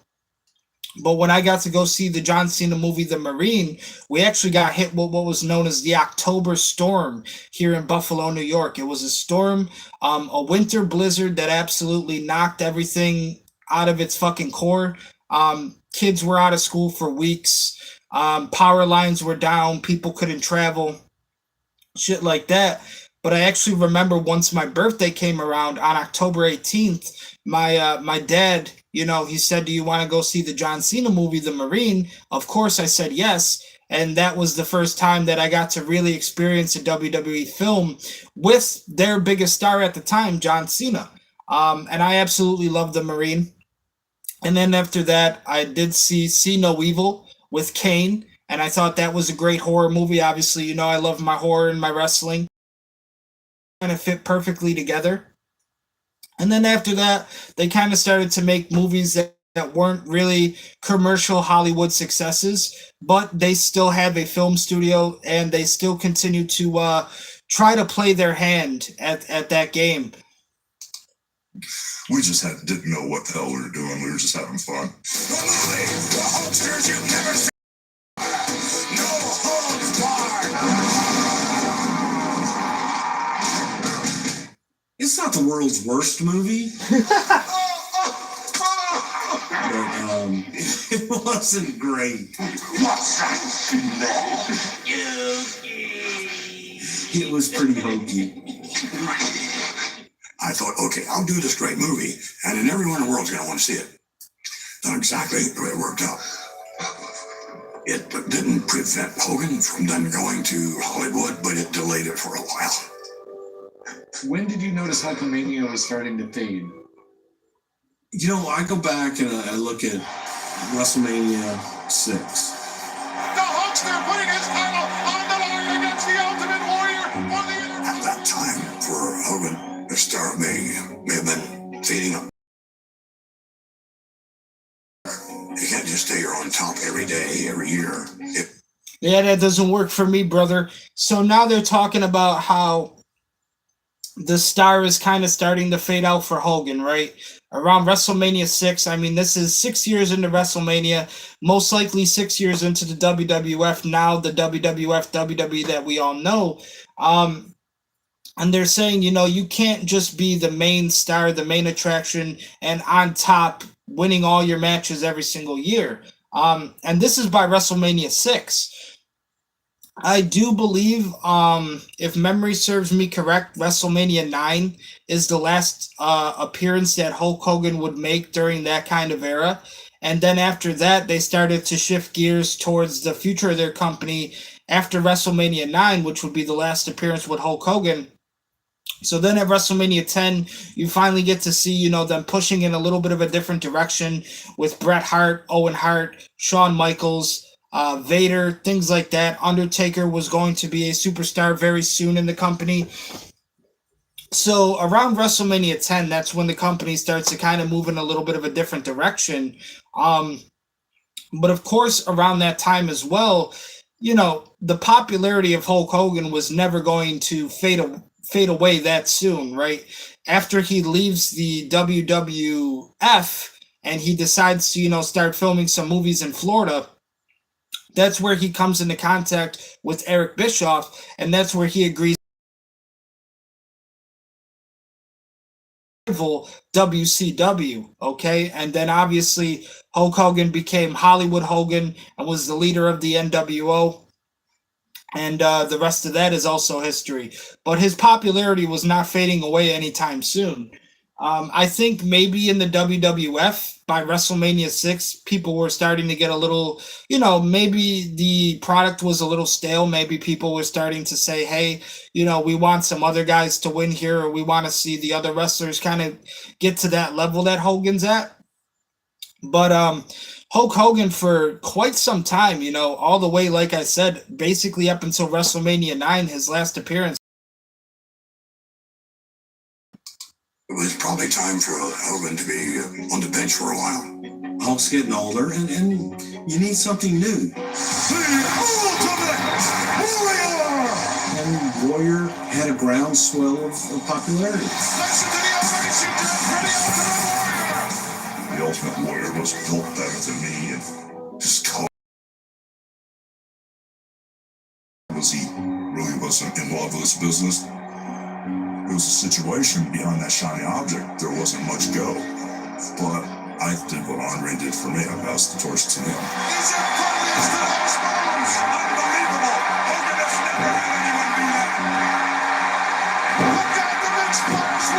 But when I got to go see the John Cena movie, The Marine, we actually got hit with what was known as the October storm here in Buffalo, New York. It was a storm, a winter blizzard that absolutely knocked everything out of its fucking core. Kids were out of school for weeks. Power lines were down. People couldn't travel. Shit like that. But I actually remember once my birthday came around on October 18th, my dad, he said, "Do you want to go see the John Cena movie, The Marine?" Of course, I said yes. And that was the first time that I got to really experience a WWE film with their biggest star at the time, John Cena. And I absolutely loved The Marine. And then after that, I did See No Evil with Kane. And I thought that was a great horror movie. Obviously, I love my horror and my wrestling. Kind of fit perfectly together. And then after that, they kind of started to make movies that weren't really commercial Hollywood successes, but they still have a film studio and they still continue to try to play their hand at that game. We just didn't know what the hell we were doing. We were just having fun. The Hulksters you've never seen. No holds barred. It's not the world's worst movie. But it wasn't great. What's that smell? It was pretty hokey. I thought, okay, I'll do this great movie, and then everyone in the world's going to want to see it. Not exactly the way it worked out. It didn't prevent Hogan from then going to Hollywood, but it delayed it for a while. When did you notice Hulkamania was starting to fade? I go back and I look at WrestleMania 6. The Hulkster putting his title on the line against the Ultimate Warrior. At that time, for Hogan, the star may have been fading up. You can't just stay on top every day, every year. Yeah, that doesn't work for me, brother. So now they're talking about how the star is kind of starting to fade out for Hogan, right? Around WrestleMania 6. I mean, this is 6 years into WrestleMania, most likely 6 years into the WWF, now the WWF, WWE that we all know. And they're saying, you can't just be the main star, the main attraction, and on top, winning all your matches every single year. And this is by WrestleMania 6. I do believe, if memory serves me correct, WrestleMania 9 is the last appearance that Hulk Hogan would make during that kind of era. And then after that, they started to shift gears towards the future of their company after WrestleMania 9, which would be the last appearance with Hulk Hogan. So then at WrestleMania 10, you finally get to see, them pushing in a little bit of a different direction with Bret Hart, Owen Hart, Shawn Michaels, Vader, things like that. Undertaker was going to be a superstar very soon in the company. So around WrestleMania 10, that's when the company starts to kind of move in a little bit of a different direction. But of course, around that time as well, the popularity of Hulk Hogan was never going to fade away that soon, right? After he leaves the WWF and he decides to, start filming some movies in Florida, that's where he comes into contact with Eric Bischoff, and that's where he agrees WCW, okay? And then obviously Hulk Hogan became Hollywood Hogan and was the leader of the NWO. And the rest of that is also history. But his popularity was not fading away anytime soon. I think maybe in the WWF, by WrestleMania 6, people were starting to get a little, maybe the product was a little stale. Maybe people were starting to say, hey, we want some other guys to win here, or we want to see the other wrestlers kind of get to that level that Hogan's at. But Hulk Hogan, for quite some time, all the way, like I said, basically up until WrestleMania 9, his last appearance. It was probably time for Hogan to be on the bench for a while. Hulk's getting older, and you need something new. The Ultimate Warrior! And Warrior had a groundswell of popularity. Listen to the ovation for the Ultimate Warrior! The Ultimate Warrior was built better than me, and wasn't in love with this business. It was a situation behind that shiny object. There wasn't much go. But I did what Andre did for me. I passed the torch to him. He's impervious to those moves. Unbelievable. Hogan has never had anyone do that. Look at the big splash.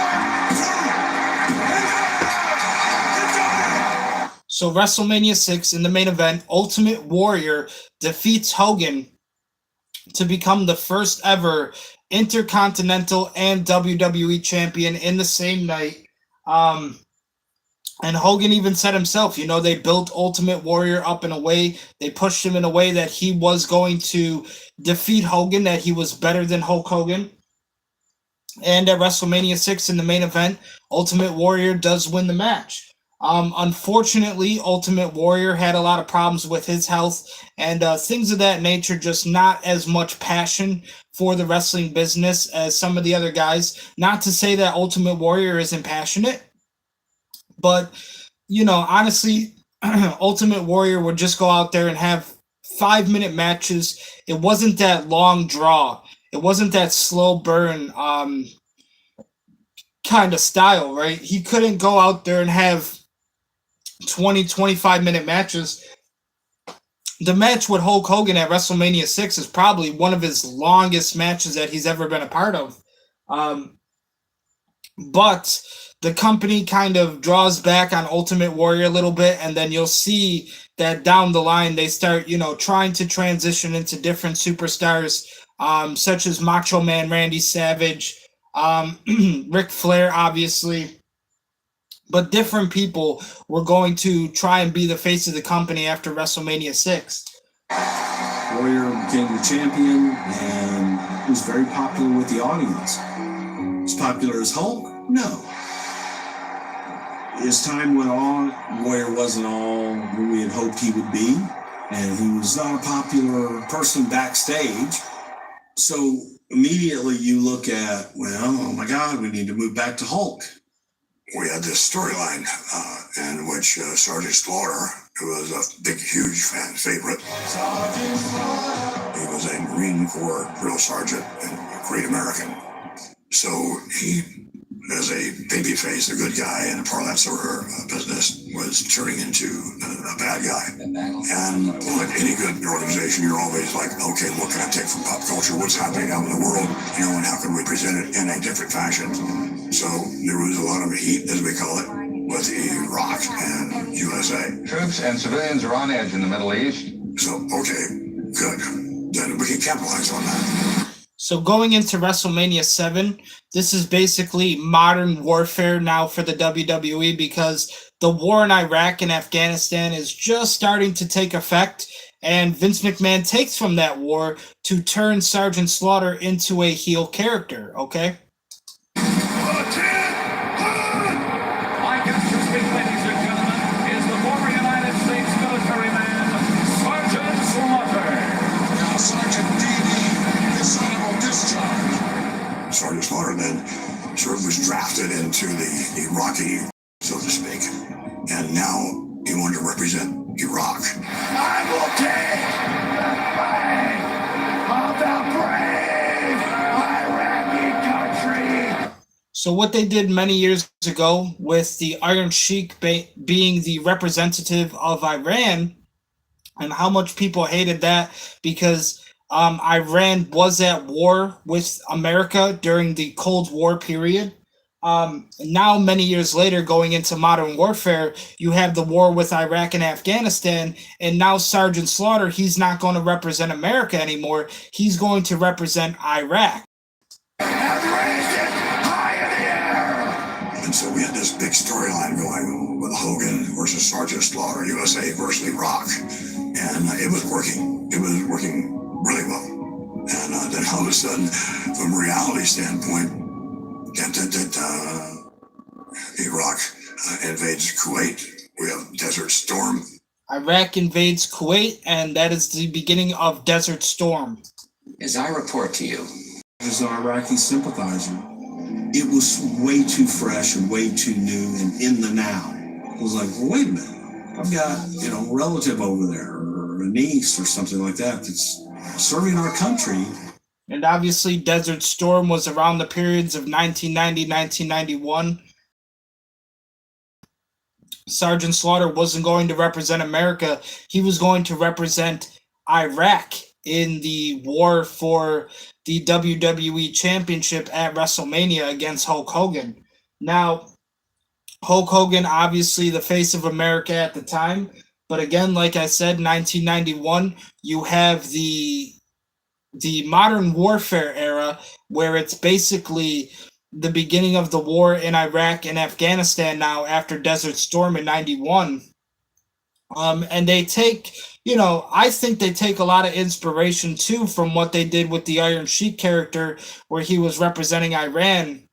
1, 2. So WrestleMania 6 in the main event, Ultimate Warrior defeats Hogan to become the first ever Intercontinental and WWE champion in the same night. And Hogan even said himself, you know, they built Ultimate Warrior up in a way, they pushed him in a way that he was going to defeat Hogan, that he was better than Hulk Hogan. And at WrestleMania 6 in the main event, Ultimate Warrior does win the match. Unfortunately, Ultimate Warrior had a lot of problems with his health and things of that nature, just not as much passion for the wrestling business as some of the other guys. Not to say that Ultimate Warrior isn't passionate, but, you know, honestly, Ultimate Warrior would just go out there and have 5-minute matches. It wasn't that long draw. It wasn't that slow burn kind of style, right? He couldn't go out there and have 25-minute matches. The match with Hulk Hogan at WrestleMania 6 is probably one of his longest matches that he's ever been a part of. But the company kind of draws back on Ultimate Warrior a little bit, and then you'll see that down the line they start, you know, trying to transition into different superstars, such as Macho Man Randy Savage, Ric Flair, obviously. But different people were going to try and be the face of the company after WrestleMania 6. Warrior became the champion and was very popular with the audience. As popular as Hulk? No. As time went on, Warrior wasn't all who we had hoped he would be, and he was not a popular person backstage. So immediately you look at, well, oh my God, we need to move back to Hulk. We had this storyline in which Sergeant Slaughter, who was a big, huge fan favorite, he was a Marine Corps drill sergeant and a great American. So he, as a babyface, a good guy in a parlance sort of business, was turning into a bad guy. And like any good organization, you're always like, okay, what can I take from pop culture? What's happening out in the world? You know, and how can we present it in a different fashion? So there was a lot of heat, as we call it, with Iraq and USA. Troops and civilians are on edge in the Middle East. So, okay, good. Then we can capitalize on that. So going into WrestleMania 7, this is basically modern warfare now for the WWE, because the war in Iraq and Afghanistan is just starting to take effect, and Vince McMahon takes from that war to turn Sergeant Slaughter into a heel character, okay? My guest to speak, ladies and gentlemen, is the former United States military man, Sergeant Slaughter. Now, Sergeant D.D., dishonorable discharge. Sergeant Slaughter then sort of was drafted into the Iraqi, so to speak, and now he wanted to represent Iraq. I will take the flag of the brave Iraqi country. So what they did many years ago with the Iron Sheik being the representative of Iran, and how much people hated that because Iran was at war with America during the Cold War period. Now, many years later, going into modern warfare, you have the war with Iraq and Afghanistan, and now Sergeant Slaughter, he's not going to represent America anymore. He's going to represent Iraq. And so we had this big storyline going with Hogan versus Sergeant Slaughter, USA versus Iraq. And it was working. It was working really well. And then all of a sudden, from a reality standpoint, Iraq invades Kuwait. We have Desert Storm. Iraq invades Kuwait, and that is the beginning of Desert Storm. As I report to you, as an Iraqi sympathizer, it was way too fresh and way too new and in the now. It was like, well, wait a minute, I've got, a relative over there or a niece or something like that that's serving our country. And obviously Desert Storm was around the periods of 1990, 1991. Sergeant Slaughter wasn't going to represent America. He was going to represent Iraq in the war for the WWE Championship at WrestleMania against Hulk Hogan. Now, Hulk Hogan, obviously the face of America at the time. But again, like I said, 1991, you have the modern warfare era where it's basically the beginning of the war in Iraq and Afghanistan now after Desert Storm in 91. And they take, I think they take a lot of inspiration too from what they did with the Iron Sheik character where he was representing Iran.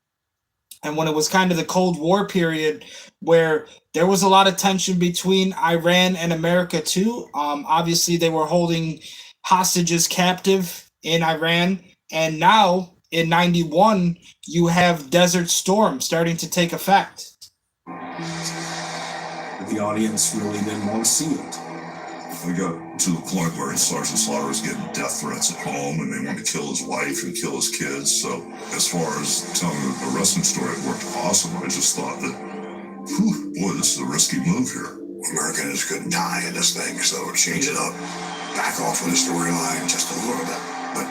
And when it was kind of the Cold War period where there was a lot of tension between Iran and America too. Obviously, they were holding hostages captive in Iran. And now in 91, you have Desert Storm starting to take effect. The audience really didn't want to see it. We got to the point where Sergeant Slaughter was getting death threats at home and they wanted to kill his wife and kill his kids. So as far as telling a wrestling story, it worked awesome. I just thought that, boy, this is a risky move here. Americans couldn't die in this thing, so change it up. Back off with the storyline just a little bit. But,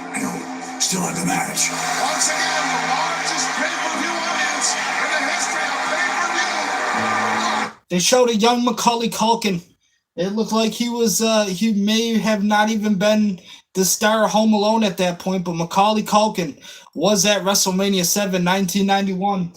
still have the match. Once again, the largest pay-per-view audience in the history of pay-per-view. They showed a young Macaulay Culkin. It looked like he may have not even been the star of Home Alone at that point, but Macaulay Culkin was at WrestleMania 7, 1991.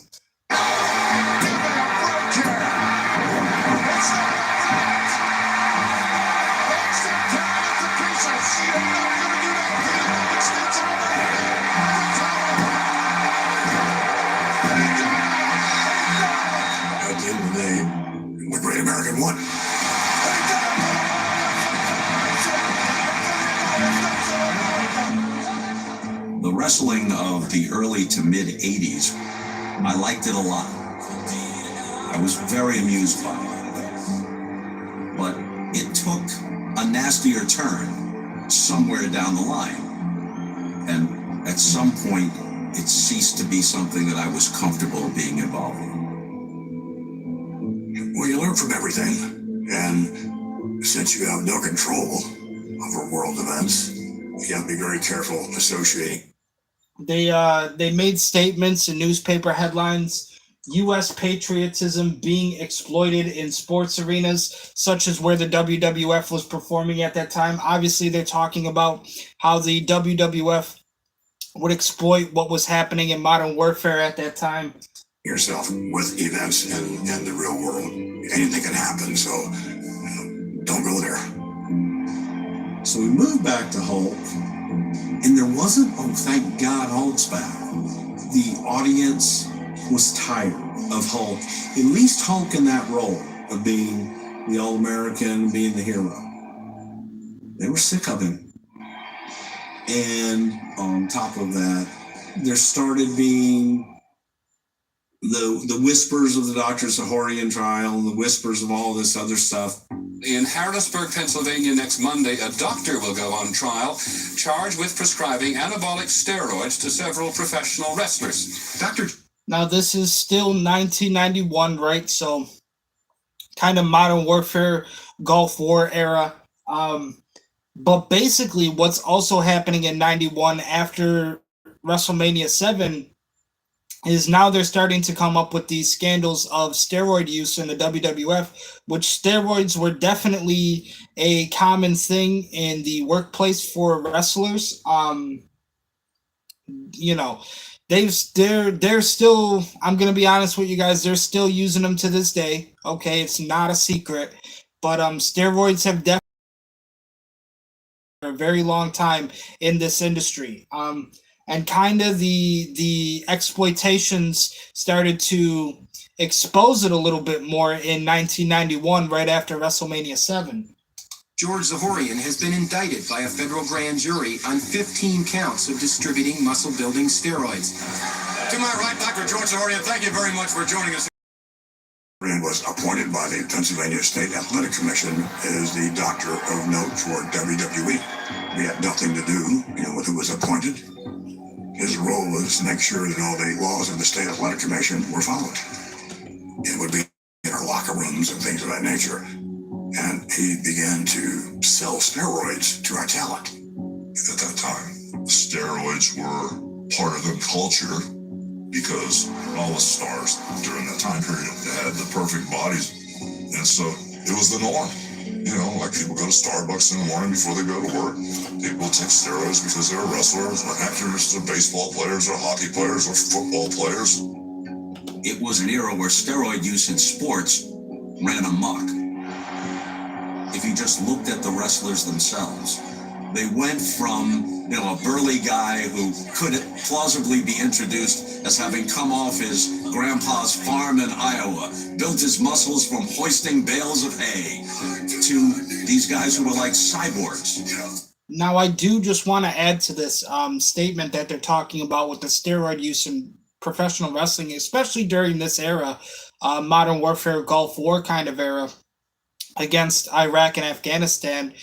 At the end of the day, the Great American won. The wrestling of the early to mid 80s, I liked it a lot. I was very amused by it. But it took a nastier turn somewhere down the line. And at some point, it ceased to be something that I was comfortable being involved in. Well, you learn from everything. And since you have no control over world events, you have to be very careful associating. They made statements in newspaper headlines, U.S. patriotism being exploited in sports arenas, such as where the WWF was performing at that time. Obviously, they're talking about how the WWF would exploit what was happening in modern warfare at that time. Yourself with events in the real world. Anything can happen, so don't go there. So we moved back to Hulk, and there wasn't, thank God Hulk's back. The audience was tired of Hulk, at least Hulk in that role of being the All-American, being the hero. They were sick of him. And on top of that, there started being the whispers of the Dr. Zahorian trial and the whispers of all this other stuff. In Harrisburg, Pennsylvania next Monday, a doctor will go on trial, charged with prescribing anabolic steroids to several professional wrestlers. Now, this is still 1991, right? So, kind of modern warfare, Gulf War era. But basically, what's also happening in 91 after WrestleMania 7 is now they're starting to come up with these scandals of steroid use in the WWF, which steroids were definitely a common thing in the workplace for wrestlers. They're still, I'm going to be honest with you guys, they're still using them to this day. Okay, it's not a secret, but steroids have definitely for a very long time in this industry. And kind of the exploitations started to expose it a little bit more in 1991, right after WrestleMania 7. George Zahorian has been indicted by a federal grand jury on 15 counts of distributing muscle-building steroids. To my right, Dr. George Zahorian, thank you very much for joining us. And was appointed by the Pennsylvania State Athletic Commission as the doctor of note for WWE. We had nothing to do, with who was appointed. His role was to make sure that all the laws of the State Athletic Commission were followed. It would be in our locker rooms and things of that nature. And he began to sell steroids to our talent. At that time, steroids were part of the culture because all the stars during that time period had the perfect bodies. And so it was the norm. You know, like people go to Starbucks in the morning before they go to work. People take steroids because they're wrestlers or actors or baseball players or hockey players or football players. It was an era where steroid use in sports ran amok. If you just looked at the wrestlers themselves, they went from, a burly guy who could plausibly be introduced as having come off his grandpa's farm in Iowa, built his muscles from hoisting bales of hay, to these guys who were like cyborgs. Now, I do just want to add to this statement that they're talking about with the steroid use in professional wrestling, especially during this era, modern warfare, Gulf War kind of era, against Iraq and Afghanistan.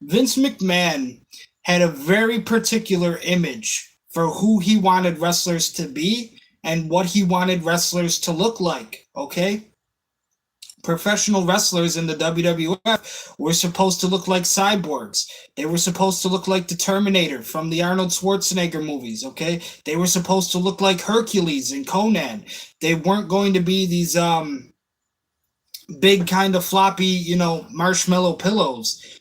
Vince McMahon had a very particular image for who he wanted wrestlers to be and what he wanted wrestlers to look like, okay? Professional wrestlers in the WWF were supposed to look like cyborgs. They were supposed to look like the Terminator from the Arnold Schwarzenegger movies, okay? They were supposed to look like Hercules and Conan. They weren't going to be these big kind of floppy, marshmallow pillows.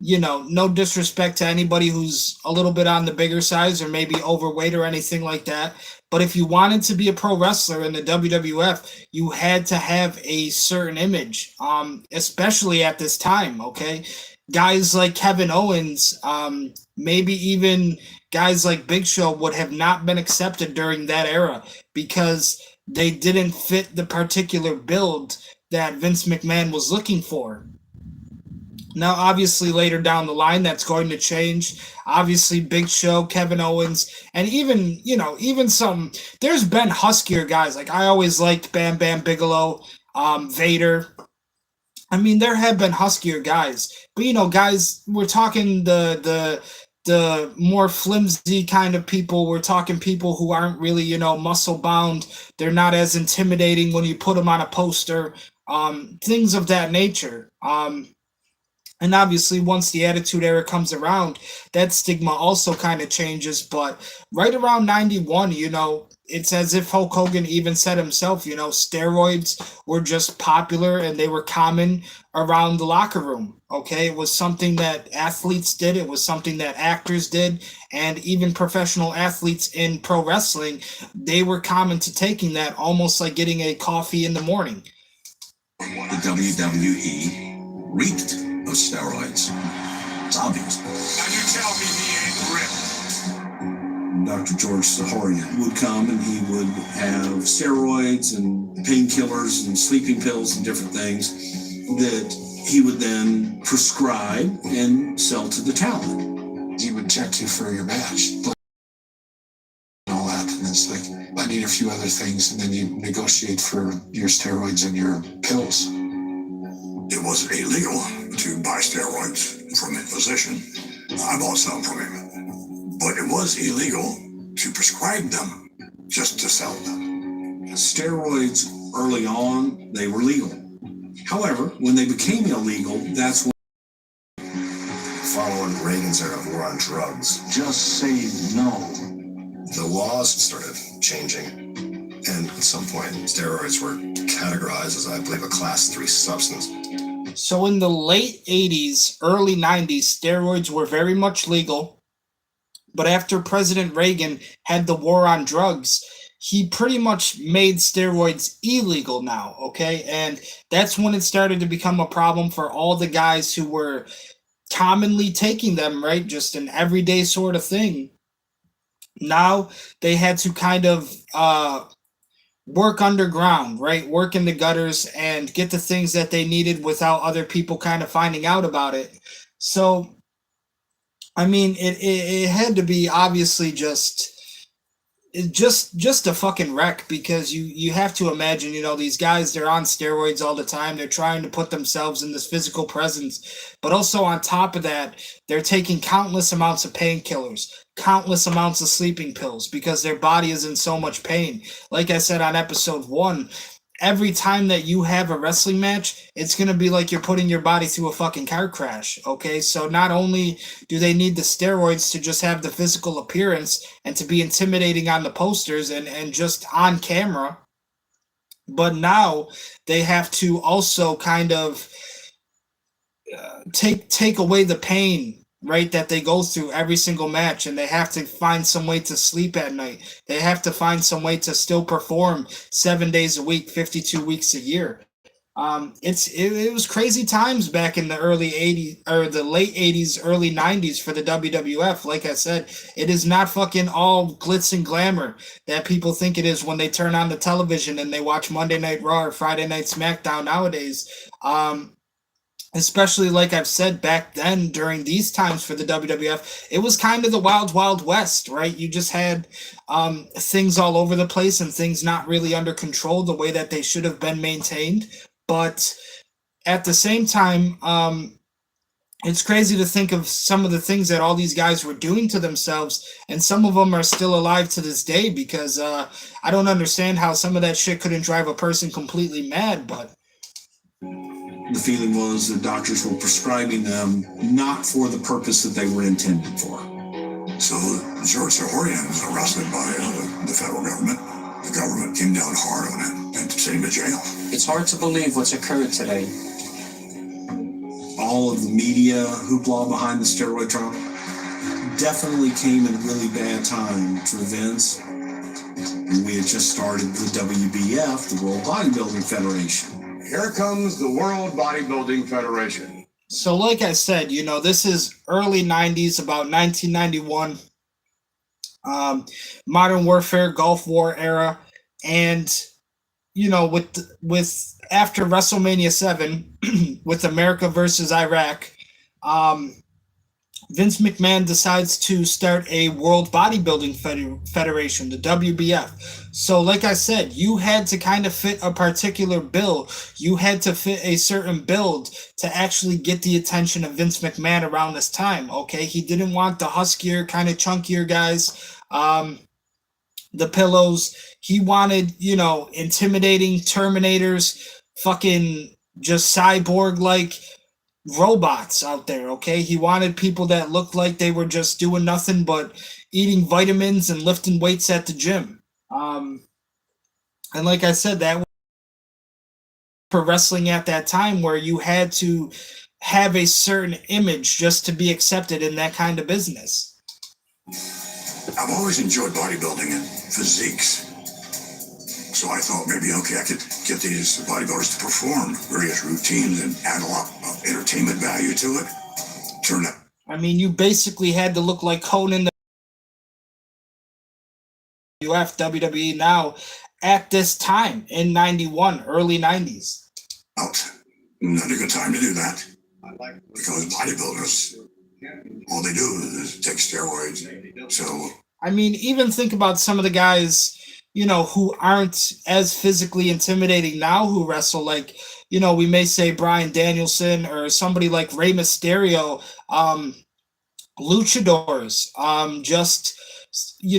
No disrespect to anybody who's a little bit on the bigger size or maybe overweight or anything like that. But if you wanted to be a pro wrestler in the WWF, you had to have a certain image, especially at this time, okay? Guys like Kevin Owens, maybe even guys like Big Show would have not been accepted during that era because they didn't fit the particular build that Vince McMahon was looking for. Now, obviously, later down the line, that's going to change. Obviously, Big Show, Kevin Owens, and even some, there's been huskier guys. Like, I always liked Bam Bam Bigelow, Vader. I mean, there have been huskier guys. But, guys, we're talking the more flimsy kind of people. We're talking people who aren't really, muscle bound. They're not as intimidating when you put them on a poster. Things of that nature. And obviously, once the Attitude Era comes around, that stigma also kind of changes. But right around 91, it's as if Hulk Hogan even said himself, steroids were just popular and they were common around the locker room. Okay, it was something that athletes did. It was something that actors did. And even professional athletes in pro wrestling, they were common to taking that, almost like getting a coffee in the morning. The WWE reeked of steroids. It's obvious. Now you tell me he ain't ripped. Dr. George Sahorian would come and he would have steroids and painkillers and sleeping pills and different things that he would then prescribe and sell to the talent. He would check you for your match and all that, and it's like, I need a few other things, and then you negotiate for your steroids and your pills. It was illegal to buy steroids from a physician. I bought some from him. But it was illegal to prescribe them, just to sell them. Steroids, early on, they were legal. However, when they became illegal, that's when... Following Reagan's era of war on drugs, just say no. The laws started changing. And at some point, steroids were categorized as, I believe, a class 3 substance. So in the late 80s, early 90s, steroids were very much legal. But after President Reagan had the war on drugs, he pretty much made steroids illegal now, okay? And that's when it started to become a problem for all the guys who were commonly taking them, right? Just an everyday sort of thing. Now they had to kind of work underground, right? Work in the gutters and get the things that they needed without other people kind of finding out about it. So, I mean, it had to be obviously just, just a fucking wreck, because you have to imagine, these guys, they're on steroids all the time. They're trying to put themselves in this physical presence, but also on top of that, they're taking countless amounts of painkillers, countless amounts of sleeping pills, because their body is in so much pain. Like I said on episode 1, every time that you have a wrestling match, it's going to be like you're putting your body through a fucking car crash. Okay. So not only do they need the steroids to just have the physical appearance and to be intimidating on the posters and just on camera, but now they have to also kind of take away the pain, right, that they go through every single match, and they have to find some way to sleep at night. They have to find some way to still perform 7 days a week, 52 weeks a year. It was crazy times back in the early 80s, or the late 80s, early 90s for the WWF. Like I said, it is not fucking all glitz and glamour that people think it is when they turn on the television and they watch Monday Night Raw or Friday Night SmackDown nowadays. Especially, like I've said, back then during these times for the WWF, it was kind of the wild, wild west, right? You just had things all over the place and things not really under control the way that they should have been maintained. But at the same time, it's crazy to think of some of the things that all these guys were doing to themselves, and some of them are still alive to this day, because I don't understand how some of that shit couldn't drive a person completely mad, but the feeling was the doctors were prescribing them not for the purpose that they were intended for. So George Sahorian was arrested by the federal government. The government came down hard on him and sent him to jail. It's hard to believe what's occurred today. All of the media hoopla behind the steroid trial definitely came at a really bad time for Vince. And we had just started the WBF, the World Bodybuilding Federation. Here comes the World Bodybuilding Federation. So like I said, this is early 90s, about 1991, Modern Warfare, Gulf War era. And, with after WrestleMania 7, with America versus Iraq, Vince McMahon decides to start a World Bodybuilding Federation, the WBF. So like I said, you had to kind of fit a particular bill. You had to fit a certain build to actually get the attention of Vince McMahon around this time, okay? He didn't want the huskier, kind of chunkier guys, the pillows. He wanted, intimidating Terminators, fucking just cyborg-like robots out there, okay? He wanted people that looked like they were just doing nothing but eating vitamins and lifting weights at the gym. And like I said, that was for wrestling at that time, where you had to have a certain image just to be accepted in that kind of business. I've always enjoyed bodybuilding and physiques. So I thought maybe, okay, I could get these bodybuilders to perform various routines and add a lot of entertainment value to it. Turn out. I mean, you basically had to look like Conan the WWE now at this time in 91, early 90s. Not a good time to do that. Because bodybuilders, all they do is take steroids. So, I mean, even think about some of the guys, who aren't as physically intimidating now who wrestle, like, we may say Bryan Danielson or somebody like Rey Mysterio, luchadors, just,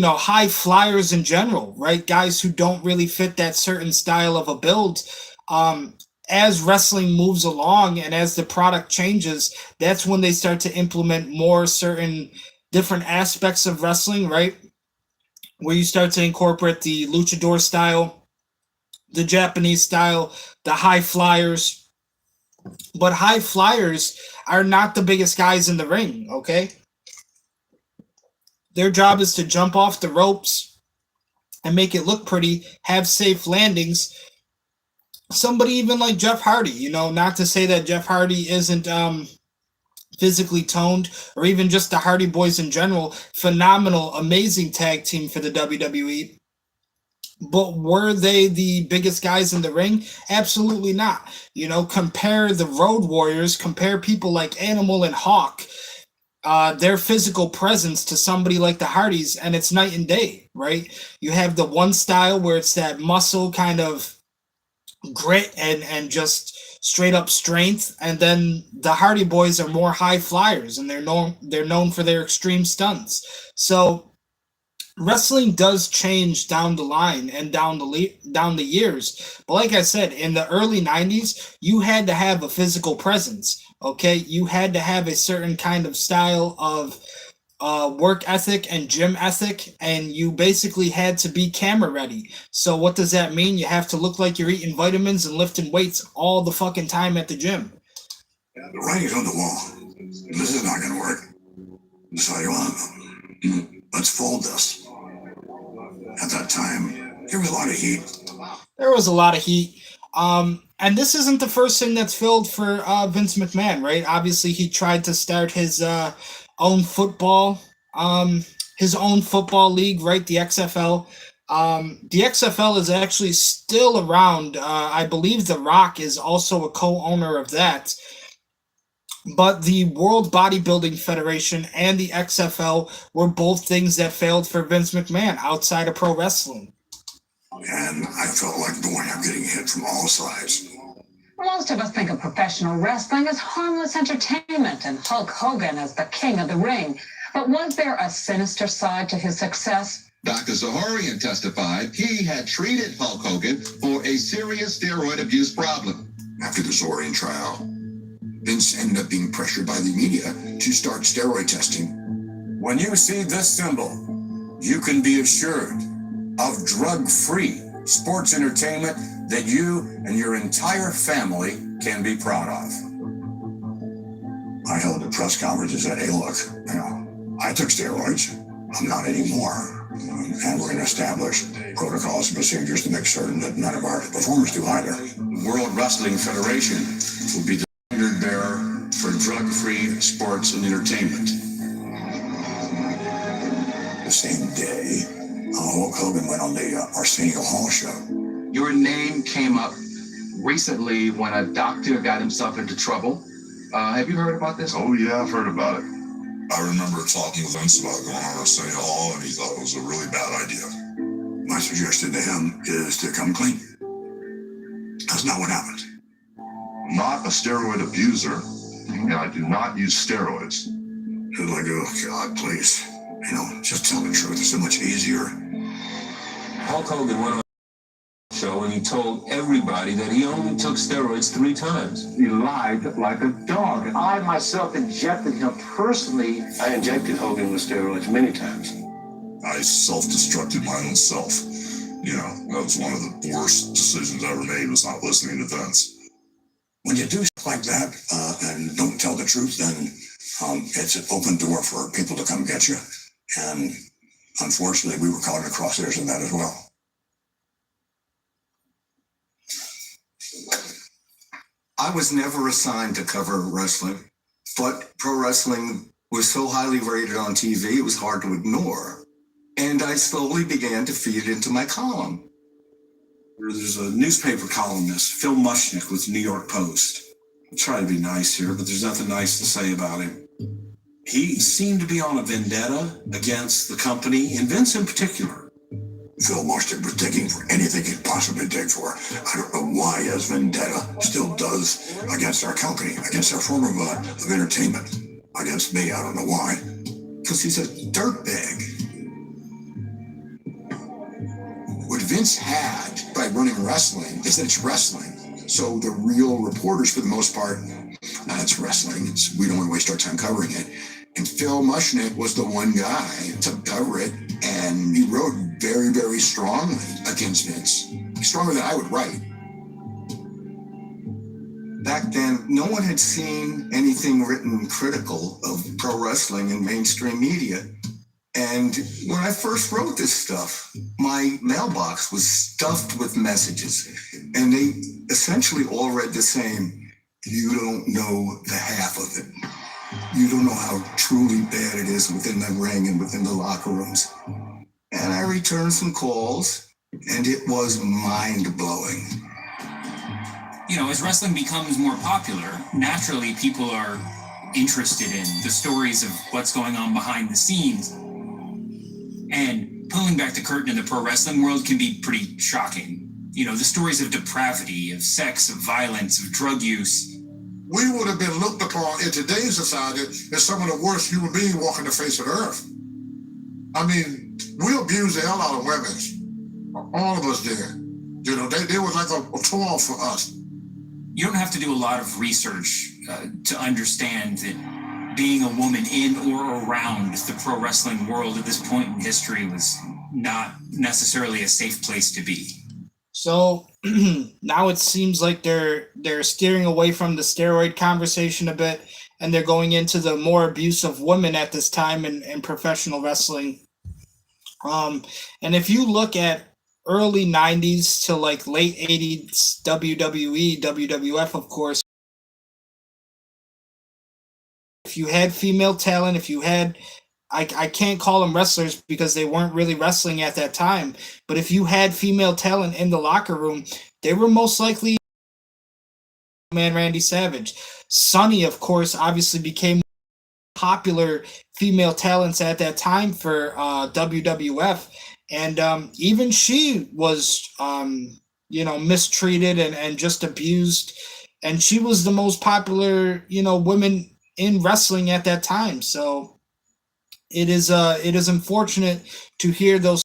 high flyers in general, right? Guys who don't really fit that certain style of a build. As wrestling moves along and as the product changes, that's when they start to implement more certain different aspects of wrestling, right? Where you start to incorporate the luchador style, the Japanese style, the high flyers. But high flyers are not the biggest guys in the ring, okay? Their job is to jump off the ropes and make it look pretty, have safe landings. Somebody even like Jeff Hardy, not to say that Jeff Hardy isn't physically toned, or even just the Hardy Boys in general, phenomenal, amazing tag team for the WWE. But were they the biggest guys in the ring? Absolutely not. Compare the Road Warriors, compare people like Animal and Hawk. their physical presence to somebody like the Hardys, and it's night and day, right? You have the one style where it's that muscle kind of grit and just straight up strength, and then the Hardy Boys are more high flyers, and they're known for their extreme stunts. So wrestling does change down the line and down the years. But like I said, in the early 90s, you had to have a physical presence. Okay, you had to have a certain kind of style of work ethic and gym ethic, and you basically had to be camera ready. So what does that mean? You have to look like you're eating vitamins and lifting weights all the fucking time at the gym. The writing's on the wall. This is not going to work. So you want, let's fold this. At that time, there was a lot of heat. There was a lot of heat. And this isn't the first thing that's filled for Vince McMahon, right? Obviously, he tried to start his own football league, right? The XFL. The XFL is actually still around. I believe The Rock is also a co-owner of that. But the World Bodybuilding Federation and the XFL were both things that failed for Vince McMahon outside of pro wrestling. And I felt like, boy, I'm getting hit from all sides. Most of us think of professional wrestling as harmless entertainment and Hulk Hogan as the king of the ring. But was there a sinister side to his success? Dr. Zahorian testified he had treated Hulk Hogan for a serious steroid abuse problem. After the Zahorian trial, Vince ended up being pressured by the media to start steroid testing. When you see this symbol, you can be assured of drug-free sports entertainment that you and your entire family can be proud of. I held the press conferences that, hey, look, I took steroids. I'm not anymore. And we're going to establish protocols and procedures to make certain that none of our performers do either. The World Wrestling Federation will be the standard bearer for drug-free sports and entertainment. The same day, Hulk Hogan went on the Arsenio Hall show. Your name came up recently when a doctor got himself into trouble. Have you heard about this? Oh, yeah, I've heard about it. I remember talking with Vince about going on Arsenio Hall, and he thought it was a really bad idea. My suggestion to him is to come clean. That's not what happened. I'm not a steroid abuser, and I do not use steroids. It's like, oh, God, please. Just tell the truth. It's so much easier. Hulk Hogan went on the show and he told everybody that he only took steroids 3 times. He lied like a dog. I myself injected him personally. I injected Hogan with steroids many times. I self-destructed my own self. That was one of the worst decisions I ever made, was not listening to Vince. When you do stuff like that and don't tell the truth, then it's an open door for people to come get you. And unfortunately, we were caught in the crosshairs in that as well. I was never assigned to cover wrestling, but pro wrestling was so highly rated on TV, it was hard to ignore. And I slowly began to feed it into my column. There's a newspaper columnist, Phil Mushnick with the New York Post. I'll try to be nice here, but there's nothing nice to say about him. He seemed to be on a vendetta against the company, and Vince in particular. Phil Mushnick was digging for anything he'd possibly dig for. I don't know why his vendetta still does against our company, against our form of entertainment. Against me, I don't know why. Because he's a dirtbag. What Vince had by running wrestling is that it's wrestling. So the real reporters, for the most part, it's wrestling. We don't want to waste our time covering it. And Phil Mushnick was the one guy to cover it, and he wrote very, very strongly against Vince. Stronger than I would write. Back then, no one had seen anything written critical of pro wrestling in mainstream media. And when I first wrote this stuff, my mailbox was stuffed with messages, and they essentially all read the same. You don't know the half of it. You don't know how truly bad it is within the ring and within the locker rooms. And I returned some calls, and it was mind-blowing. As wrestling becomes more popular, naturally people are interested in the stories of what's going on behind the scenes. And pulling back the curtain in the pro wrestling world can be pretty shocking. You know, the stories of depravity, of sex, of violence, of drug use. We would have been looked upon in today's society as some of the worst human beings walking the face of the earth. I mean, we abused the hell out of women. All of us did. You know, they were like a tool for us. You don't have to do a lot of research to understand that being a woman in or around the pro wrestling world at this point in history was not necessarily a safe place to be. So now it seems like they're steering away from the steroid conversation a bit, and they're going into the more abuse of women at this time in professional wrestling. And if you look at early 90s to like late 80s WWE, WWF, of course, if you had female talent, if you had, I can't call them wrestlers because they weren't really wrestling at that time, but if you had female talent in the locker room, they were most likely man Randy Savage. Sunny, of course, obviously became popular female talents at that time for WWF, and even she was mistreated and just abused, and she was the most popular woman in wrestling at that time. So it is unfortunate to hear those.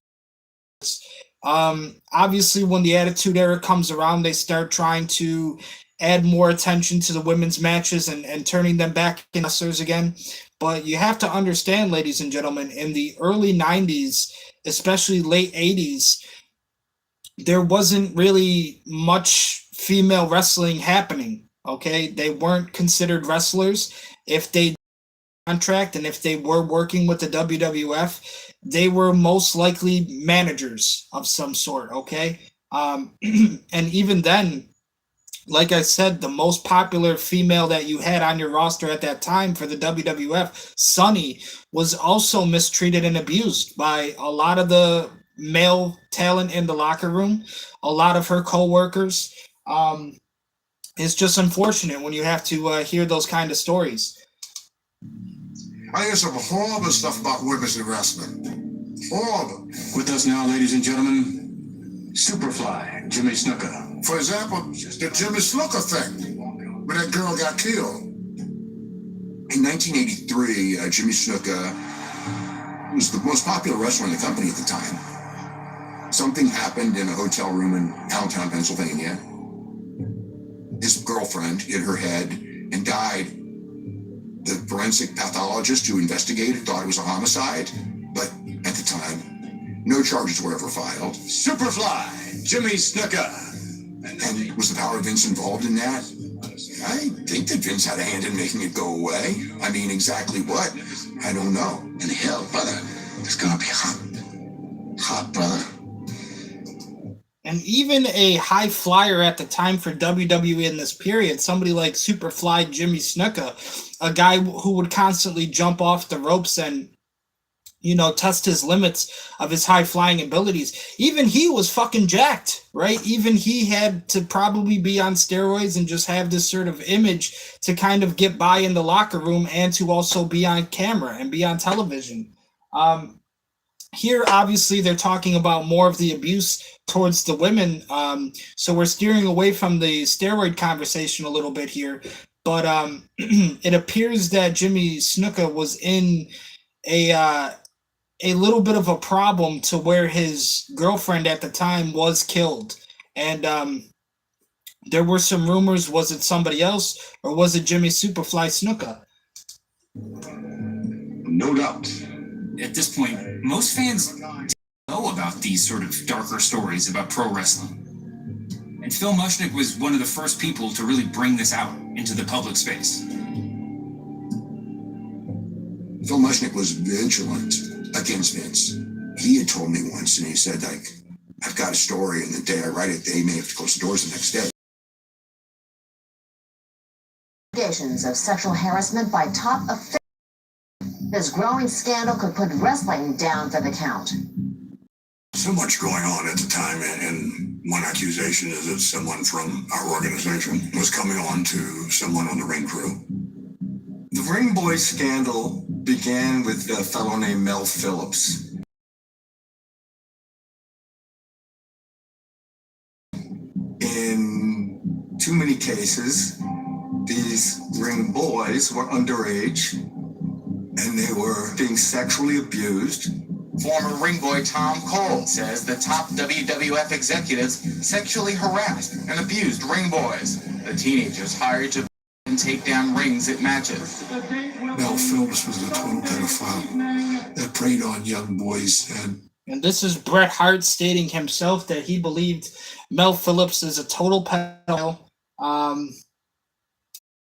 Obviously, when the Attitude Era comes around, they start trying to add more attention to the women's matches and turning them back into wrestlers again. But you have to understand, ladies and gentlemen, in the early 90s, especially late 80s, there wasn't really much female wrestling happening. Okay, they weren't considered wrestlers. If they contract and if they were working with the WWF, they were most likely managers of some sort. Okay, and even then, like I said, the most popular female that you had on your roster at that time for the WWF, Sunny, was also mistreated and abused by a lot of the male talent in the locker room, a lot of her co-workers. It's just unfortunate when you have to hear those kind of stories. I hear some horrible stuff about women's in wrestling. Horrible. With us now, ladies and gentlemen, Superfly, Jimmy Snuka. For example, the Jimmy Snuka thing, when that girl got killed. In 1983, Jimmy Snuka was the most popular wrestler in the company at the time. Something happened in a hotel room in Allentown, Pennsylvania. His girlfriend hit her head and died. The forensic pathologist who investigated thought it was a homicide, but at the time, no charges were ever filed. Superfly, Jimmy Snuka. And was the power of Vince involved in that? I think that Vince had a hand in making it go away. I mean, exactly what? I don't know. And hell, brother, it's gonna be hot. Hot, brother. And even a high flyer at the time for WWE in this period, somebody like Superfly Jimmy Snuka, a guy who would constantly jump off the ropes and, test his limits of his high flying abilities. Even he was fucking jacked, right? Even he had to probably be on steroids and just have this sort of image to kind of get by in the locker room and to also be on camera and be on television. Here, obviously, they're talking about more of the abuse towards the women. So we're steering away from the steroid conversation a little bit here. But it appears that Jimmy Snuka was in a little bit of a problem to where his girlfriend at the time was killed. And there were some rumors, was it somebody else or was it Jimmy Superfly Snuka? No doubt. At this point, most fans know about these sort of darker stories about pro wrestling. And Phil Mushnick was one of the first people to really bring this out into the public space. Phil Mushnick was vigilant against Vince. He had told me once, and he said, I've got a story, and the day I write it, they may have to close the doors the next day. Allegations of sexual harassment by top officials. This growing scandal could put wrestling down for the count. So much going on at the time, and one accusation is that someone from our organization was coming on to someone on the ring crew. The Ring Boy scandal began with a fellow named Mel Phillips. In too many cases, these ring boys were underage and they were being sexually abused. Former ring boy Tom Cole says the top WWF executives sexually harassed and abused ring boys. The teenagers hired to and take down rings at matches. Mel Phillips was a total pedophile that preyed on young boys. And this is Bret Hart stating himself that he believed Mel Phillips is a total pedophile.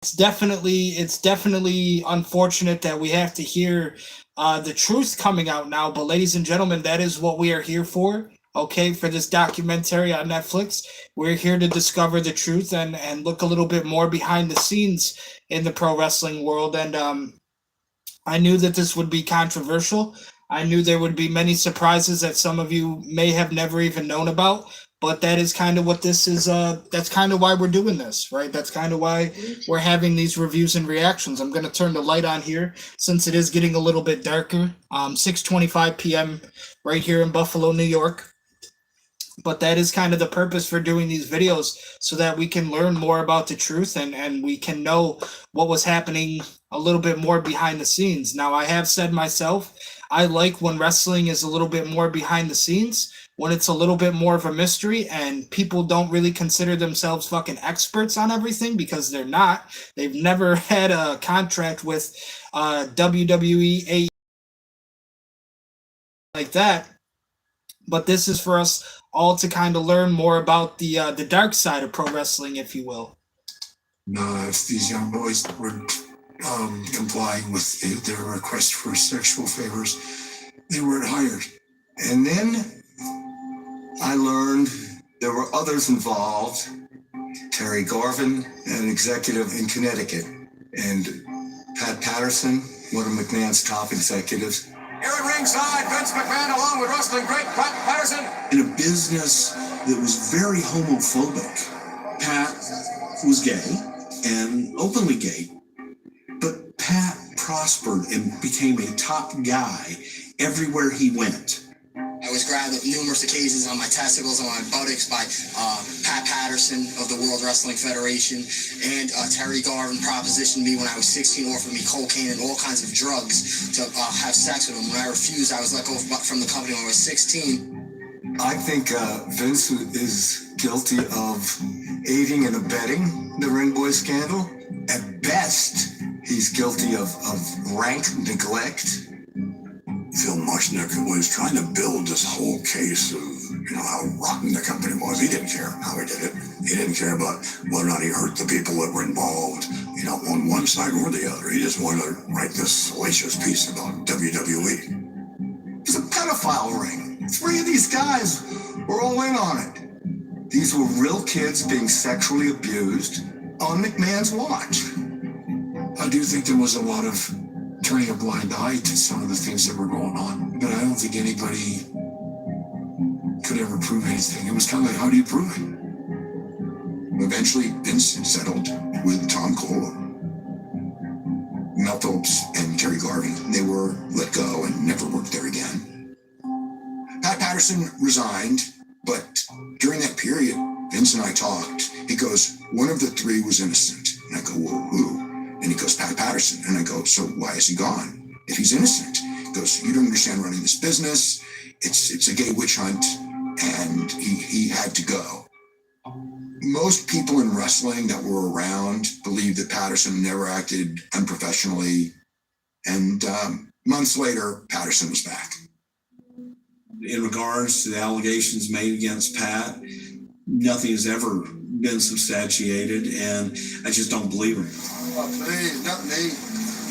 It's definitely unfortunate that we have to hear the truth coming out now. But ladies and gentlemen, that is what we are here for. Okay, for this documentary on Netflix, we're here to discover the truth and look a little bit more behind the scenes in the pro wrestling world. And I knew that this would be controversial. I knew there would be many surprises that some of you may have never even known about. But that is kind of what this is. That's kind of why we're doing this, right? That's kind of why we're having these reviews and reactions. I'm going to turn the light on here since it is getting a little bit darker. 6:25 p.m. right here in Buffalo, New York. But that is kind of the purpose for doing these videos, so that we can learn more about the truth and we can know what was happening a little bit more behind the scenes. Now, I have said myself, I like when wrestling is a little bit more behind the scenes, when it's a little bit more of a mystery and people don't really consider themselves fucking experts on everything, because they're not. They've never had a contract with WWE like that. But this is for us all to kind of learn more about the dark side of pro wrestling, if you will. No, if these young boys were complying with their request for sexual favors, they weren't hired. And then I learned there were others involved. Terry Garvin, an executive in Connecticut, and Pat Patterson, one of McMahon's top executives. Here at ringside, Vince McMahon along with wrestling great Pat Patterson. In a business that was very homophobic, Pat was gay and openly gay, but Pat prospered and became a top guy everywhere he went. I was grabbed on numerous occasions on my testicles and on my buttocks by Pat Patterson of the World Wrestling Federation, and Terry Garvin propositioned me when I was 16, offered me cocaine and all kinds of drugs to have sex with him. When I refused, I was let go from the company when I was 16. I think Vince is guilty of aiding and abetting the Ring Boy scandal. At best, he's guilty of rank neglect. Phil Mushnick was trying to build this whole case of, how rotten the company was. He didn't care how he did it. He didn't care about whether or not he hurt the people that were involved, on one side or the other. He just wanted to write this salacious piece about WWE. It's a pedophile ring. 3 of these guys were all in on it. These were real kids being sexually abused on McMahon's watch. I do think there was a lot of turning a blind eye to some of the things that were going on, but I don't think anybody could ever prove anything. It was kind of like, how do you prove it? Eventually, Vince settled with Tom Cole, Mel Phillips, and Terry Garvin. They were let go and never worked there again. Pat Patterson resigned, but during that period, Vince and I talked. He goes, one of the 3 was innocent. And I go, well, who? And he goes, Pat Patterson. And I go, so why is he gone? If he's innocent. He goes, you don't understand running this business. It's a gay witch hunt. And he had to go. Most people in wrestling that were around believed that Patterson never acted unprofessionally. And months later, Patterson was back. In regards to the allegations made against Pat, nothing has ever been substantiated, and I just don't believe him. Oh, please, not me.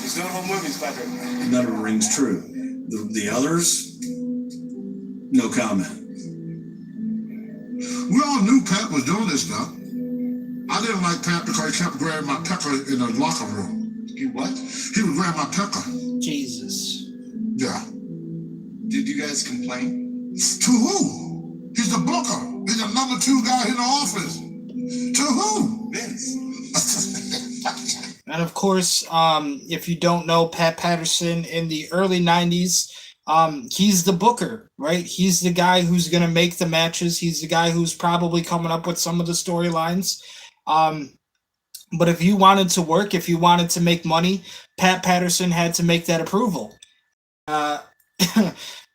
He's doing home movies, Patrick. None of it rings true. The others, no comment. We all knew Pat was doing this stuff. I didn't like Pat because he kept grabbing my pecker in the locker room. You what? He would grab my pecker. Jesus. Yeah. Did you guys complain? To who? He's the booker. He's the number 2 guy in the office. To who? Vince. And of course, if you don't know Pat Patterson in the early 90s, he's the booker, right? He's the guy who's going to make the matches. He's the guy who's probably coming up with some of the storylines. But if you wanted to work, if you wanted to make money, Pat Patterson had to make that approval.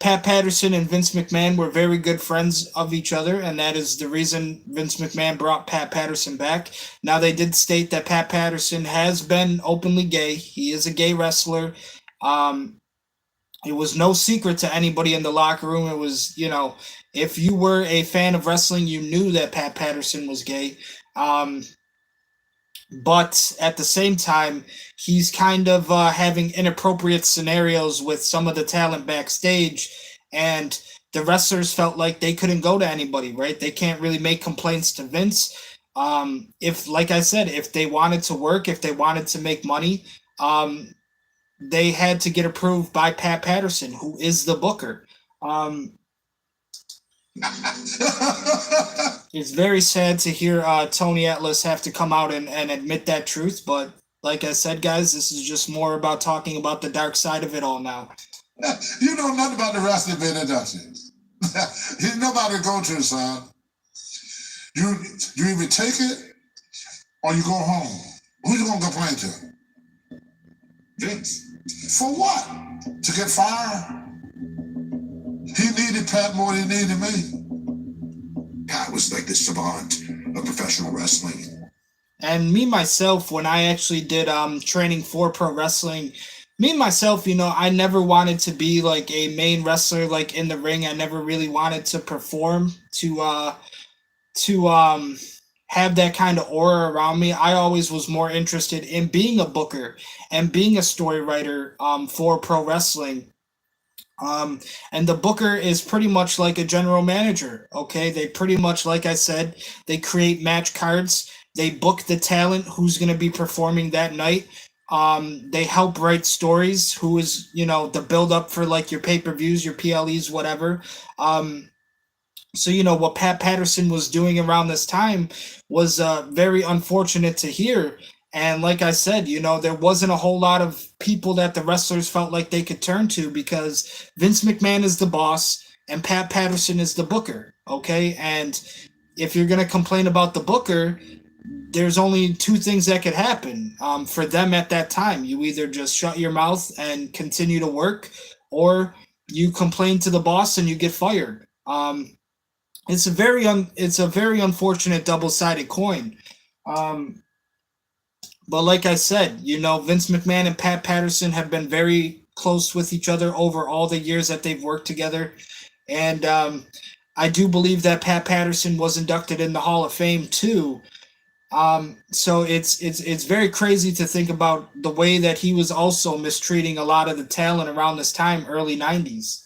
Pat Patterson and Vince McMahon were very good friends of each other, and that is the reason Vince McMahon brought Pat Patterson back. Now, they did state that Pat Patterson has been openly gay. He is a gay wrestler. It was no secret to anybody in the locker room. It was, if you were a fan of wrestling, you knew that Pat Patterson was gay. But at the same time, he's kind of having inappropriate scenarios with some of the talent backstage, and the wrestlers felt like they couldn't go to anybody, right? They can't really make complaints to Vince. Like I said, if they wanted to work, if they wanted to make money, they had to get approved by Pat Patterson, who is the booker. It's very sad to hear Tony Atlas have to come out and admit that truth, but like I said, guys, this is just more about talking about the dark side of it all now. You know nothing about the wrestling business, don't you? He's nobody to go to, son. You either take it or you go home. Who you gonna complain to? Vince. For what? To get fired? He needed Pat more than he needed me. Pat was like the savant of professional wrestling. And me, myself, when I actually did training for pro wrestling, me, myself, I never wanted to be like a main wrestler, like in the ring. I never really wanted to perform, to have that kind of aura around me. I always was more interested in being a booker and being a story writer for pro wrestling. And the booker is pretty much like a general manager, okay? They pretty much, like I said, they create match cards. They book the talent who's going to be performing that night. They help write stories, who is, the build up for like your pay-per-views, your PLEs, whatever. So, what Pat Patterson was doing around this time was very unfortunate to hear. And like I said, there wasn't a whole lot of people that the wrestlers felt like they could turn to, because Vince McMahon is the boss and Pat Patterson is the booker, okay? And if you're going to complain about the booker, there's only two things that could happen for them at that time. You either just shut your mouth and continue to work, or you complain to the boss and you get fired. It's a very unfortunate double-sided coin. But like I said, Vince McMahon and Pat Patterson have been very close with each other over all the years that they've worked together. And I do believe that Pat Patterson was inducted in the Hall of Fame too. So it's very crazy to think about the way that he was also mistreating a lot of the talent around this time, early 90s.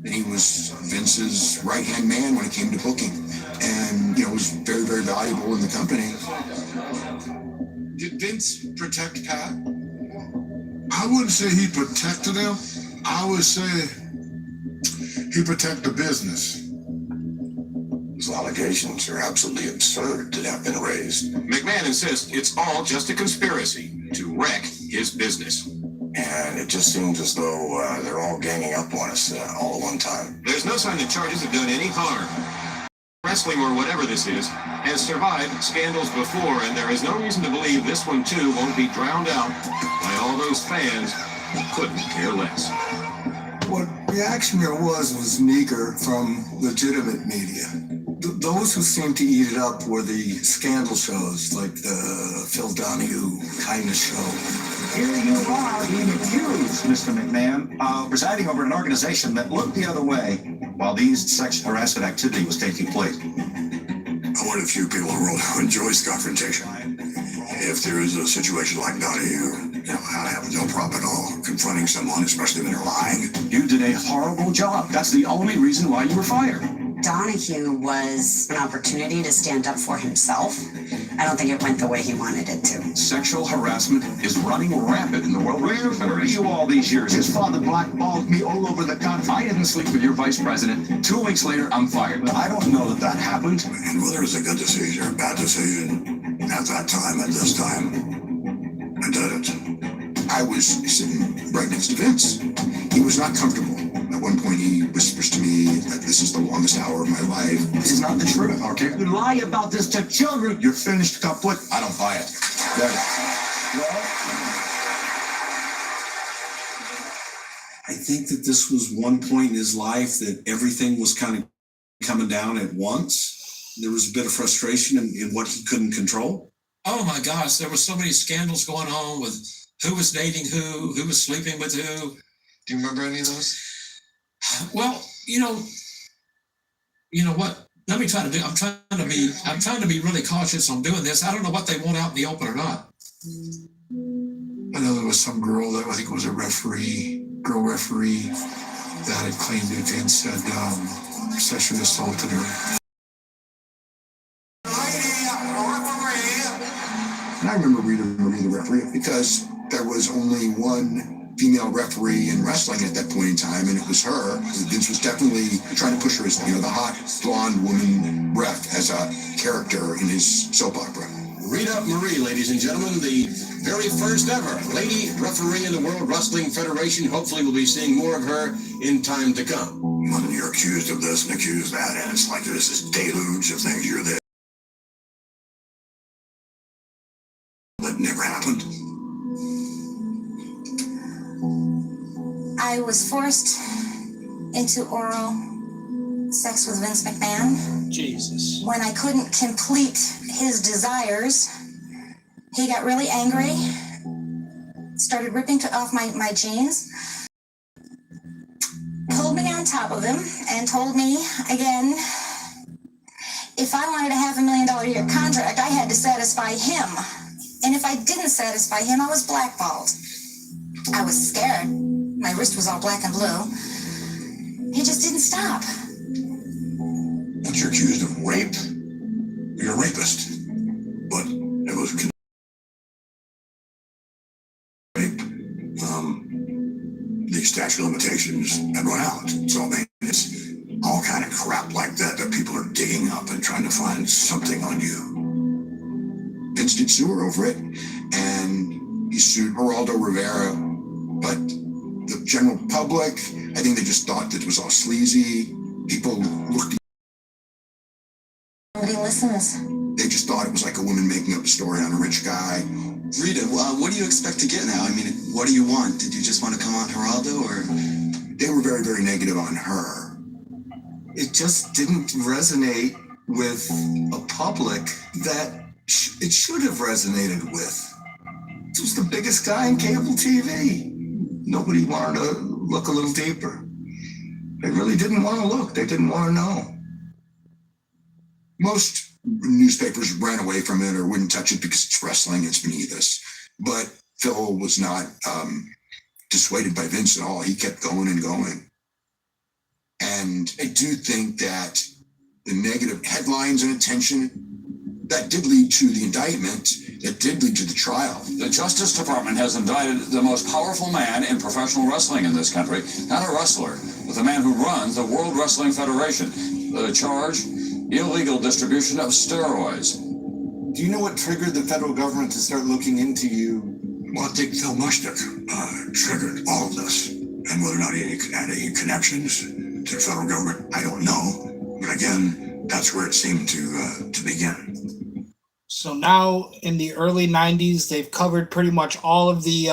He was Vince's right-hand man when it came to booking, and was very, very valuable in the company. Did Vince protect Pat? I wouldn't say he protected him. I would say he protected the business. Those allegations are absolutely absurd that have been raised. McMahon insists it's all just a conspiracy to wreck his business. And it just seems as though they're all ganging up on us all at one time. There's no sign the charges have done any harm. Wrestling, or whatever this is, has survived scandals before, and there is no reason to believe this one too won't be drowned out by all those fans who couldn't care less. What reaction there was meager from legitimate media. Those who seemed to eat it up were the scandal shows, like the Phil Donahue kindness show. Here you are being accused, Mr. McMahon, of presiding over an organization that looked the other way while these sexual harassment activity was taking place. I'm one of the few people in the world who enjoys confrontation. If there is a situation like Donahue, I have no problem at all confronting someone, especially when they're lying. You did a horrible job. That's the only reason why you were fired. Donahue was an opportunity to stand up for himself. I don't think it went the way he wanted it to. Sexual harassment is running rampant in the World Wrestling Federation. You all these years. His father blackballed me all over the country. I didn't sleep with your vice president. 2 weeks later, I'm fired. I don't know that happened. And whether it was a good decision or a bad decision at that time, at this time, I did it. I was sitting right next to Vince. He was not comfortable. At one point, he whispers to me that this is the longest hour of my life. This is not the truth, okay? You lie about this to children. You're finished, kaput. I don't buy it. I think that this was one point in his life that everything was kind of coming down at once. There was a bit of frustration in what he couldn't control. Oh my gosh, there were so many scandals going on with who was dating who was sleeping with who. Do you remember any of those? Well, you know what? Let me try to do. I'm trying to be really cautious on doing this. I don't know what they want out in the open or not. I know there was some girl that I think was a girl referee, that had claimed that Vince had sexually assaulted her. And I remember Rita Marie, the referee, because there was only one female referee in wrestling at that point in time, and it was her. Vince was definitely trying to push her as, the hot blonde woman ref as a character in his soap opera. Rita Marie, ladies and gentlemen, the very first ever lady referee in the World Wrestling Federation. Hopefully we'll be seeing more of her in time to come. When you're accused of this and accused of that, and it's like there's this deluge of things, you're there. That never happened. I was forced into oral sex with Vince McMahon. Jesus. When I couldn't complete his desires, he got really angry, started ripping off my jeans, pulled me on top of him, and told me again, if I wanted a $500,000 a year contract, I had to satisfy him. And if I didn't satisfy him, I was blackballed. I was scared. My wrist was all black and blue. He just didn't stop. But you're accused of rape. You're a rapist. But it was rape. The statute of limitations had run out. So, it's all kind of crap like that people are digging up and trying to find something on you. Vince did sue her over it, and he sued Geraldo Rivera, but the general public, I think they just thought that it was all sleazy. People looked. Nobody listens. They just thought it was like a woman making up a story on a rich guy. Rita, what do you expect to get now? I mean, what do you want? Did you just want to come on Geraldo, or? They were very, very negative on her. It just didn't resonate with a public that it should have resonated with. This was the biggest guy in cable TV. Nobody wanted to look a little deeper. They really didn't want to look. They didn't want to know. Most newspapers ran away from it or wouldn't touch it because it's wrestling, it's beneath us. But Phil was not dissuaded by Vince at all. He kept going and going. And I do think that the negative headlines and attention that did lead to the indictment, that did lead to the trial. The Justice Department has indicted the most powerful man in professional wrestling in this country, not a wrestler, but the man who runs the World Wrestling Federation. The charge, illegal distribution of steroids. Do you know what triggered the federal government to start looking into you? Well, I think Phil Mushnick triggered all of this. And whether or not he had any connections to the federal government, I don't know. But again, that's where it seemed to begin. So now in the early 90s, they've covered pretty much all of the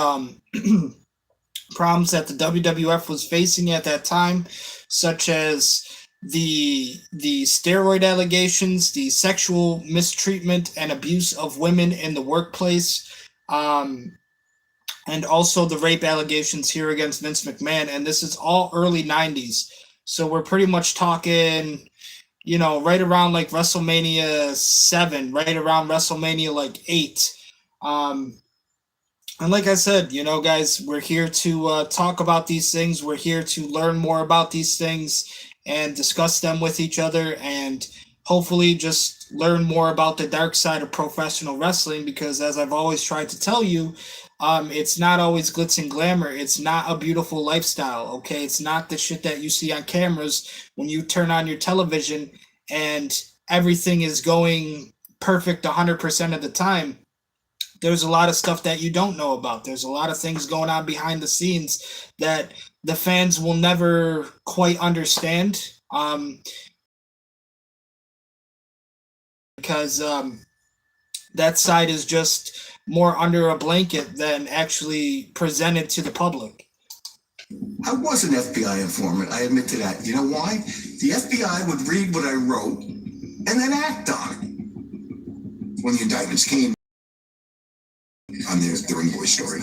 problems that the WWF was facing at that time, such as the steroid allegations, the sexual mistreatment and abuse of women in the workplace, and also the rape allegations here against Vince McMahon. And this is all early 90s. So we're pretty much talking, right around like WrestleMania 7, right around WrestleMania like 8. And like I said, guys, we're here to talk about these things. We're here to learn more about these things and discuss them with each other, and hopefully just learn more about the dark side of professional wrestling, because as I've always tried to tell you, it's not always glitz and glamour. It's not a beautiful lifestyle, okay? It's not the shit that you see on cameras when you turn on your television and everything is going perfect 100% of the time. there's a lot of stuff that you don't know about. There's a lot of things going on behind the scenes that the fans will never quite understand. Because that side is just more under a blanket than actually presented to the public. I was an FBI informant, I admit to that. You know why? The FBI would read what I wrote and then act on it. When the indictments came on the Ring Boy story,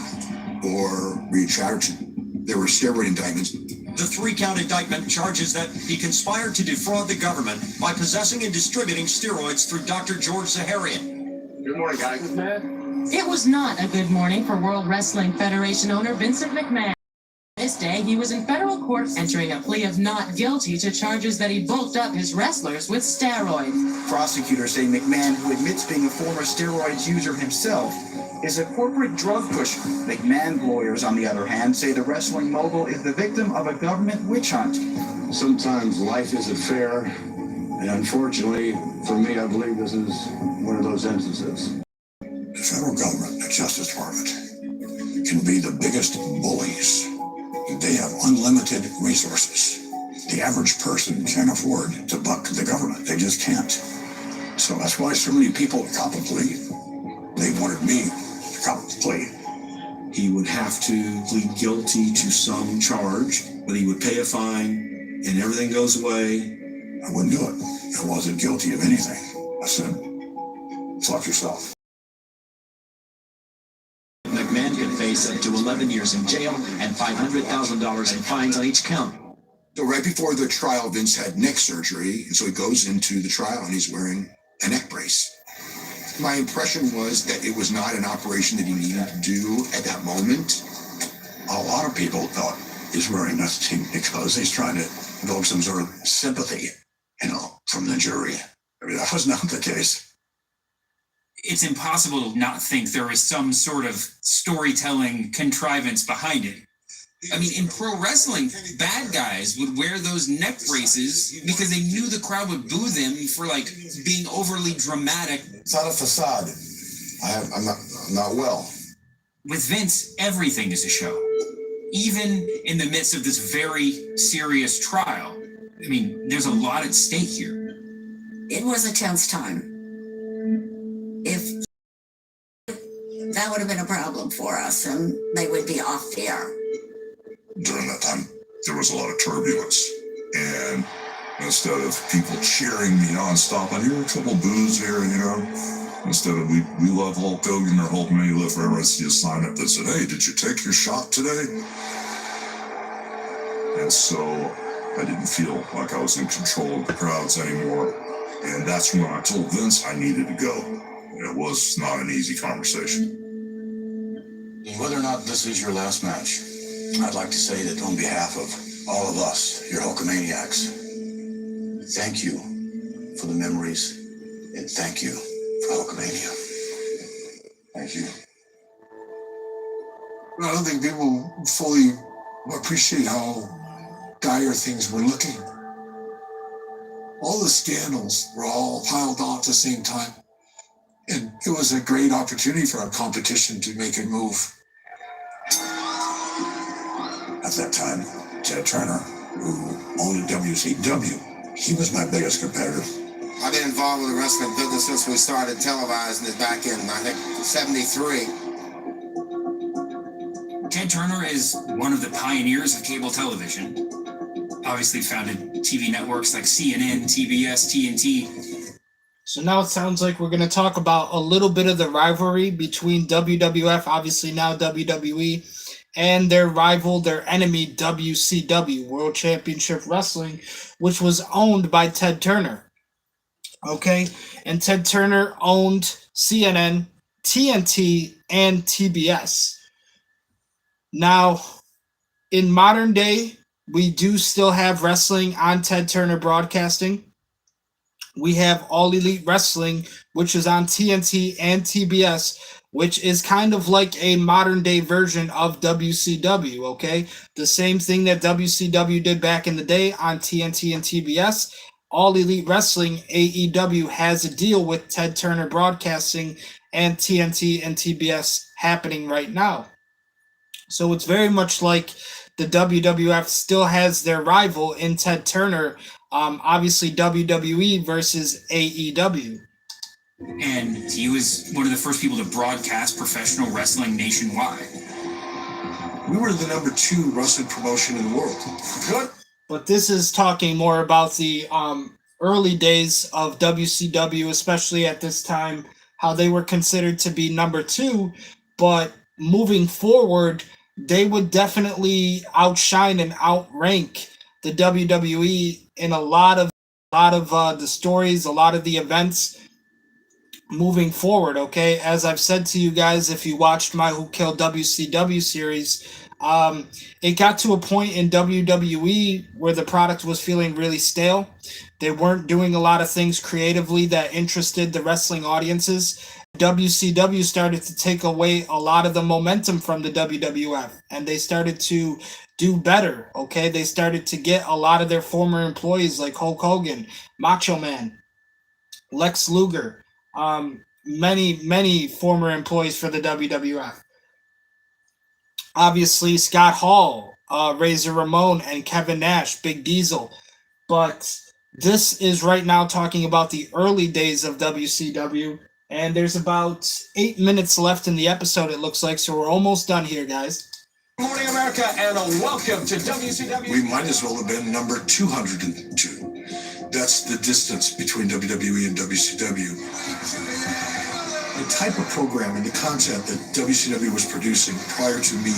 or Reed Chatterton, there were steroid indictments. The 3-count indictment charges that he conspired to defraud the government by possessing and distributing steroids through Dr. George Zaharian. Good morning, guys. It was not a good morning for World Wrestling Federation owner Vincent McMahon. This day, he was in federal court entering a plea of not guilty to charges that he bulked up his wrestlers with steroids. Prosecutors say McMahon, who admits being a former steroids user himself, is a corporate drug pusher. McMahon lawyers, on the other hand, say the wrestling mogul is the victim of a government witch hunt. Sometimes life isn't fair, and unfortunately, for me, I believe this is one of those instances. The federal government, the Justice Department, can be the biggest bullies. They have unlimited resources. The average person can't afford to buck the government. They just can't. So that's why so many people cop a plea. They wanted me to cop a plea. He would have to plead guilty to some charge, but he would pay a fine and everything goes away. I wouldn't do it. I wasn't guilty of anything. I said, fuck yourself. McMahon could face up to 11 years in jail and $500,000 in fines on each count. So right before the trial, Vince had neck surgery, and so he goes into the trial and he's wearing a neck brace. My impression was that it was not an operation that he needed to do at that moment. A lot of people thought he's wearing this thing because he's trying to evoke some sort of sympathy, from the jury. I mean, that was not the case. It's impossible to not think there is some sort of storytelling contrivance behind it. I mean, in pro wrestling, bad guys would wear those neck braces because they knew the crowd would boo them for being overly dramatic. It's not a facade. I'm not well. With Vince, everything is a show. Even in the midst of this very serious trial. I mean, there's a lot at stake here. It was a tense time. If that would have been a problem for us, and they would be off the air. During that time, there was a lot of turbulence. And instead of people cheering me nonstop, I hear a couple boos here, instead of we love Hulk Hogan or Hulk May live forever, I see a sign up that said, hey, did you take your shot today? And so I didn't feel like I was in control of the crowds anymore. And that's when I told Vince I needed to go. It was not an easy conversation. Whether or not this is your last match, I'd like to say that on behalf of all of us, your Hulkamaniacs, thank you for the memories and thank you for Hulkamania. Thank you. I don't think people fully appreciate how dire things were looking. All the scandals were all piled on at the same time. And it was a great opportunity for our competition to make a move. At that time, Ted Turner, who owned WCW, he was my biggest competitor. I've been involved with the wrestling business since we started televising it back in, I think, 73. Ted Turner is one of the pioneers of cable television. Obviously founded TV networks like CNN, TBS, TNT. So now it sounds like we're going to talk about a little bit of the rivalry between WWF, obviously now WWE, and their rival, their enemy, WCW, World Championship Wrestling, which was owned by Ted Turner. Okay? And Ted Turner owned CNN, TNT, and TBS. Now, in modern day, we do still have wrestling on Ted Turner Broadcasting. We have All Elite Wrestling, which is on TNT and TBS, which is kind of like a modern day version of WCW, okay? The same thing that WCW did back in the day on TNT and TBS. All Elite Wrestling, AEW, has a deal with Ted Turner Broadcasting and TNT and TBS happening right now. So it's very much like the WWF still has their rival in Ted Turner, obviously WWE versus AEW. And he was one of the first people to broadcast professional wrestling nationwide. We were the number 2 wrestling promotion in the world. Good. But this is talking more about the early days of WCW, especially at this time, how they were considered to be number 2, but moving forward, they would definitely outshine and outrank the WWE in a lot of the stories, a lot of the events moving forward. Okay, as I've said to you guys, if you watched my Who Killed WCW series, it got to a point in WWE where the product was feeling really stale. They weren't doing a lot of things creatively that interested the wrestling audiences. WCW started to take away a lot of the momentum from the WWF, and they started to do better. Okay, they started to get a lot of their former employees like Hulk Hogan, Macho Man, Lex Luger, many former employees for the WWF. Obviously, Scott Hall, Razor Ramon, and Kevin Nash, Big Diesel. But this is right now talking about the early days of WCW. And there's about 8 minutes left in the episode, it looks like. So we're almost done here, guys. Good morning, America, and welcome to WCW. We might as well have been number 202. That's the distance between WWE and WCW. The type of programming, the content that WCW was producing prior to me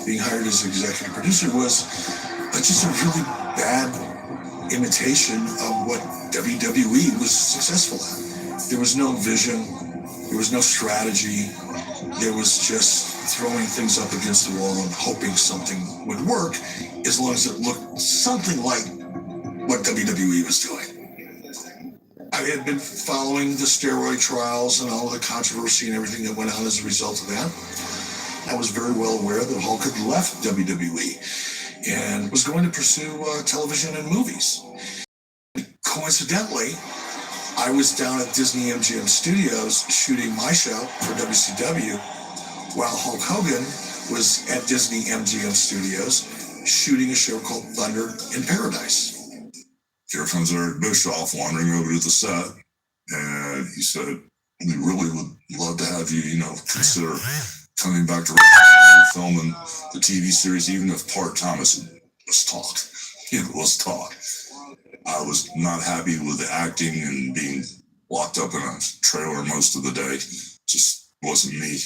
being hired as executive producer was just a really bad imitation of what WWE was successful at. There was no vision, there was no strategy, there was just throwing things up against the wall and hoping something would work as long as it looked something like what WWE was doing. I had been following the steroid trials and all the controversy and everything that went on as a result of that. I was very well aware that Hulk had left WWE and was going to pursue television and movies. Coincidentally, I was down at Disney MGM Studios shooting my show for WCW, while Hulk Hogan was at Disney MGM Studios shooting a show called Thunder in Paradise. Here comes Eric Bischoff wandering over to the set, and he said, "We really would love to have you, consider coming back to filming the TV series, even if part-time." Let's talk. Let's talk. I was not happy with the acting and being locked up in a trailer most of the day. Just wasn't me.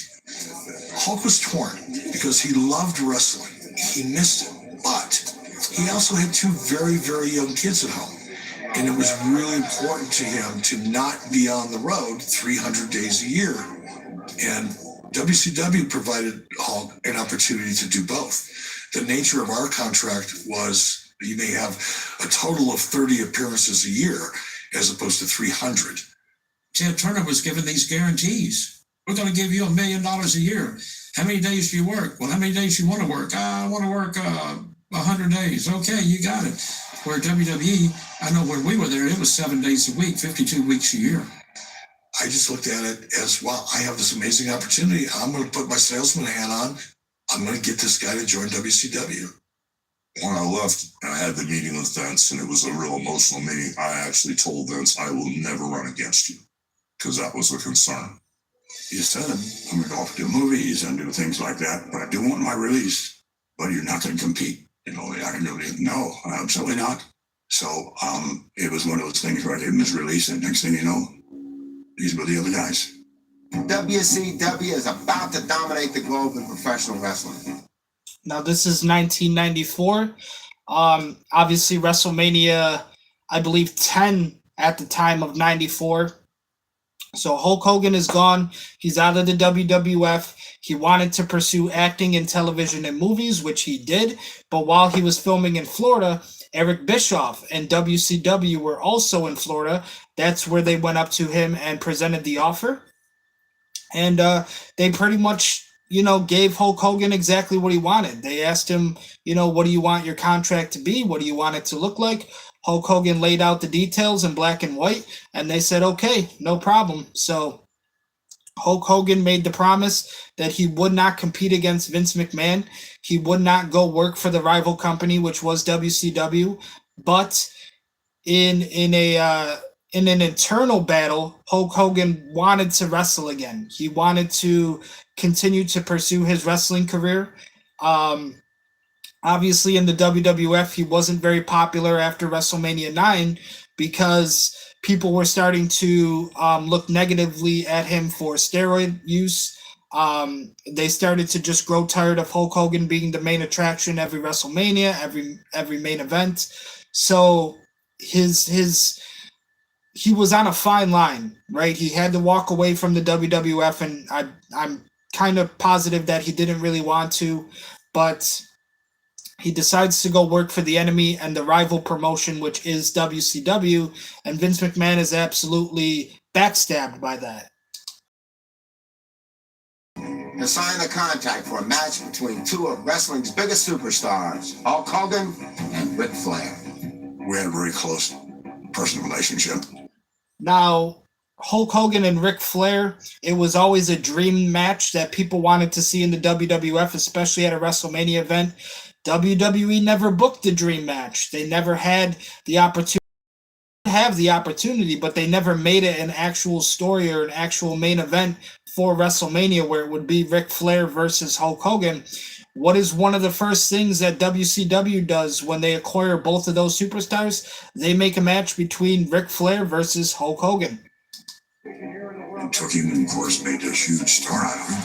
Hulk was torn because he loved wrestling. He missed it. But he also had 2 very, very young kids at home. And it was really important to him to not be on the road 300 days a year. And WCW provided Hulk an opportunity to do both. The nature of our contract was you may have a total of 30 appearances a year as opposed to 300. Ted Turner was given these guarantees. We're going to give you $1 million a year. How many days do you work? Well, how many days do you want to work? I want to work 100 days. Okay, you got it. Where WWE, I know when we were there, it was 7 days a week, 52 weeks a year. I just looked at it as, wow, I have this amazing opportunity. I'm going to put my salesman hat on. I'm going to get this guy to join WCW. When I left and I had the meeting with Vince, and it was a real emotional meeting, I actually told Vince, I will never run against you, because that was a concern. You said, I'm going to go off to movies and do things like that, but I do want my release. But you're not going to compete. I can do it. No, absolutely not. So it was one of those things where I gave him his release, and next thing you know, these were the other guys. WCW is about to dominate the globe in professional wrestling. Now, this is 1994. Obviously, WrestleMania, I believe, 10 at the time of 94. So Hulk Hogan is gone. He's out of the WWF. He wanted to pursue acting in television and movies, which he did. But while he was filming in Florida, Eric Bischoff and WCW were also in Florida. That's where they went up to him and presented the offer. And they pretty much, gave Hulk Hogan exactly what he wanted. They asked him, what do you want your contract to be? What do you want it to look like? Hulk Hogan laid out the details in black and white, and they said, okay, no problem. So Hulk Hogan made the promise that he would not compete against Vince McMahon. He would not go work for the rival company, which was WCW. But in an internal battle, Hulk Hogan wanted to wrestle again. He wanted to continue to pursue his wrestling career. Obviously, in the WWF, he wasn't very popular after WrestleMania 9 because people were starting to look negatively at him for steroid use. They started to just grow tired of Hulk Hogan being the main attraction every WrestleMania, every main event. So he was on a fine line, right? He had to walk away from the WWF, and I'm kind of positive that he didn't really want to, but he decides to go work for the enemy and the rival promotion, which is WCW, and Vince McMahon is absolutely backstabbed by that. To sign a contract for a match between two of wrestling's biggest superstars, Hulk Hogan and Ric Flair. We had a very close personal relationship. Now, Hulk Hogan and Ric Flair, it was always a dream match that people wanted to see in the WWF, especially at a WrestleMania event. WWE never booked the dream match. They never had the opportunity but they never made it an actual story or an actual main event for WrestleMania where it would be Ric Flair versus Hulk Hogan. What is one of the first things that WCW does when they acquire both of those superstars? They make a match between Ric Flair versus Hulk Hogan. And took him and, of course, made a huge star out of him.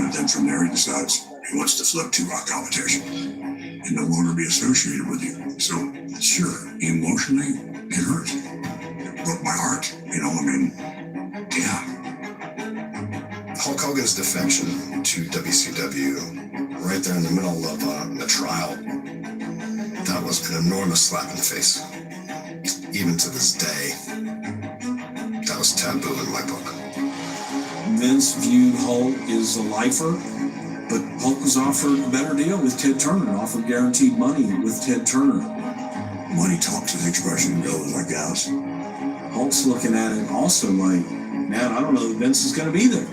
And then from there he decides he wants to flip to rock competition and no longer be associated with you. So, sure, emotionally, it hurt. It broke my heart. Yeah. Hulk Hogan's defection to WCW, right there in the middle of a trial, that was an enormous slap in the face. Even to this day, that was taboo in my book. Vince viewed Hulk as a lifer, but Hulk was offered a better deal with Ted Turner, offered guaranteed money with Ted Turner. Money talks, as the expression goes, I guess. Hulk's looking at it also like, man, I don't know that Vince is going to be there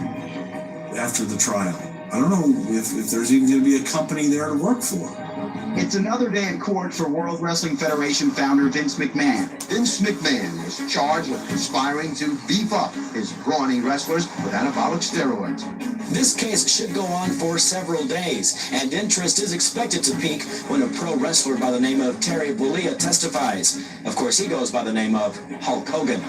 after the trial. I don't know if there's even going to be a company there to work for. It's another day in court for World Wrestling Federation founder Vince McMahon. Vince McMahon is charged with conspiring to beef up his brawny wrestlers with anabolic steroids. This case should go on for several days, and interest is expected to peak when a pro wrestler by the name of Terry Bollea testifies. Of course, he goes by the name of Hulk Hogan.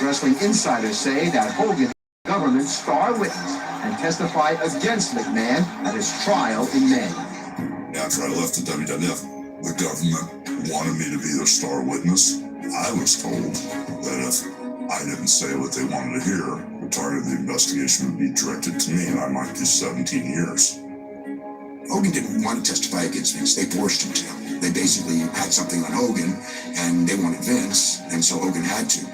Wrestling insiders say that Hogan is the government's star witness and testified against McMahon at his trial in May. After I left the WWF, the government wanted me to be their star witness. I was told that if I didn't say what they wanted to hear, the target of the investigation would be directed to me and I might do 17 years. Hogan didn't want to testify against Vince. They forced him to. They basically had something on Hogan and they wanted Vince, and so Hogan had to.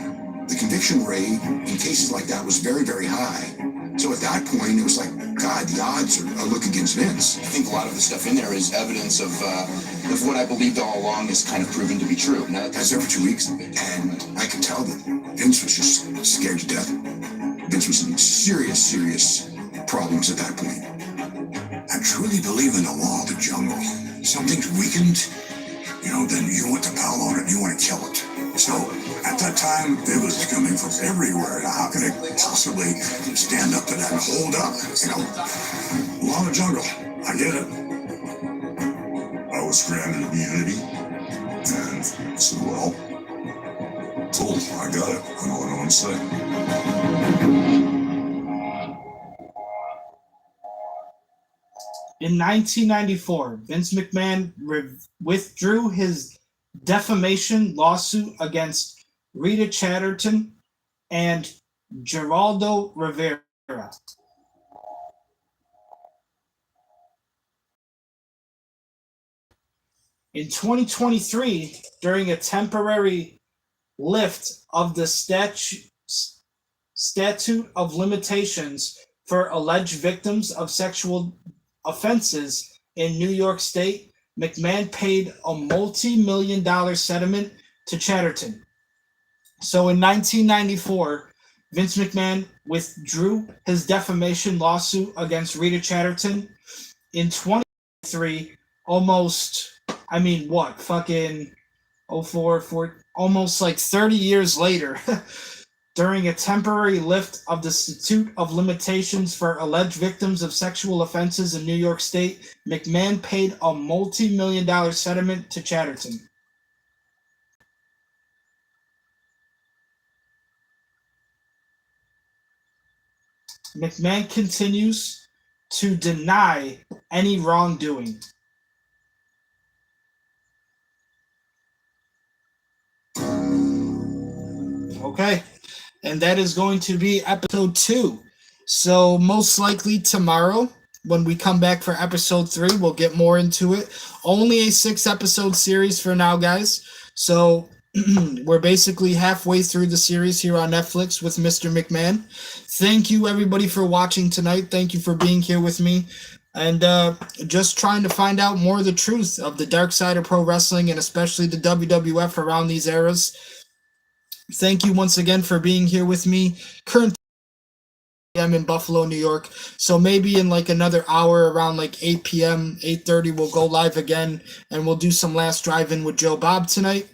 The conviction rate in cases like that was very, very high. So at that point, it was like, God, the odds are look against Vince. I think a lot of the stuff in there is evidence of what I believed all along is kind of proven to be true. I was there for 2 weeks, and I could tell that Vince was just scared to death. Vince was in serious problems at that point. I truly believe in the law of the jungle. Something's weakened, then you want to pound on it, you want to kill it. So at that time, it was coming from everywhere. Now, how could it possibly stand up to that and hold up? Law of the jungle. I get it. I was granted immunity, and I said, well, cool, I got it. I know what I want to say. In 1994, Vince McMahon withdrew his defamation lawsuit against Rita Chatterton and Geraldo Rivera. In 2023, during a temporary lift of the statute of limitations for alleged victims of sexual offenses in New York State, McMahon paid a multi-million-dollar settlement to Chatterton. So in 1994, Vince McMahon withdrew his defamation lawsuit against Rita Chatterton in 2023, almost, I mean, what, fucking 04, almost like 30 years later. During a temporary lift of the statute of limitations for alleged victims of sexual offenses in New York State, McMahon paid a multi-million-dollar settlement to Chatterton. McMahon continues to deny any wrongdoing. Okay. And that is going to be episode 2. So most likely tomorrow, when we come back for episode 3, we'll get more into it. Only a 6-episode series for now, guys. So we're basically halfway through the series here on Netflix with Mr. McMahon. Thank you, everybody, for watching tonight. Thank you for being here with me. And just trying to find out more of the truth of the dark side of pro wrestling, and especially the WWF around these eras. Thank you once again for being here with me. Currently, I'm in Buffalo, New York. So maybe in like another hour, around like 8 p.m., 8:30, we'll go live again, and we'll do some last drive-in with Joe Bob tonight.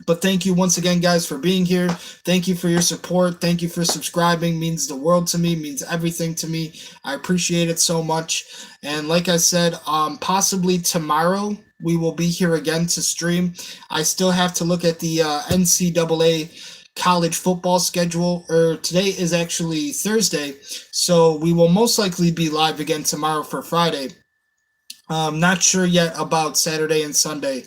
But thank you once again, guys, for being here. Thank you for your support. Thank you for subscribing. Means the world to me. Means everything to me. I appreciate it so much. And like I said, possibly tomorrow we will be here again to stream. I still have to look at the NCAA college football schedule. Today is actually Thursday, so we will most likely be live again tomorrow for Friday. Not sure yet about Saturday and Sunday.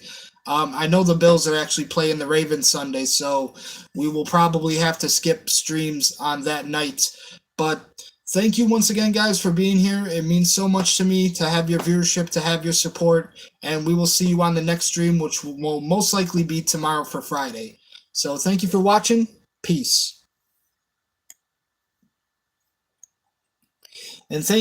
I know the Bills are actually playing the Ravens Sunday, so we will probably have to skip streams on that night. But thank you once again, guys, for being here. It means so much to me to have your viewership, to have your support, and we will see you on the next stream, which will most likely be tomorrow for Friday. So thank you for watching. Peace. And thank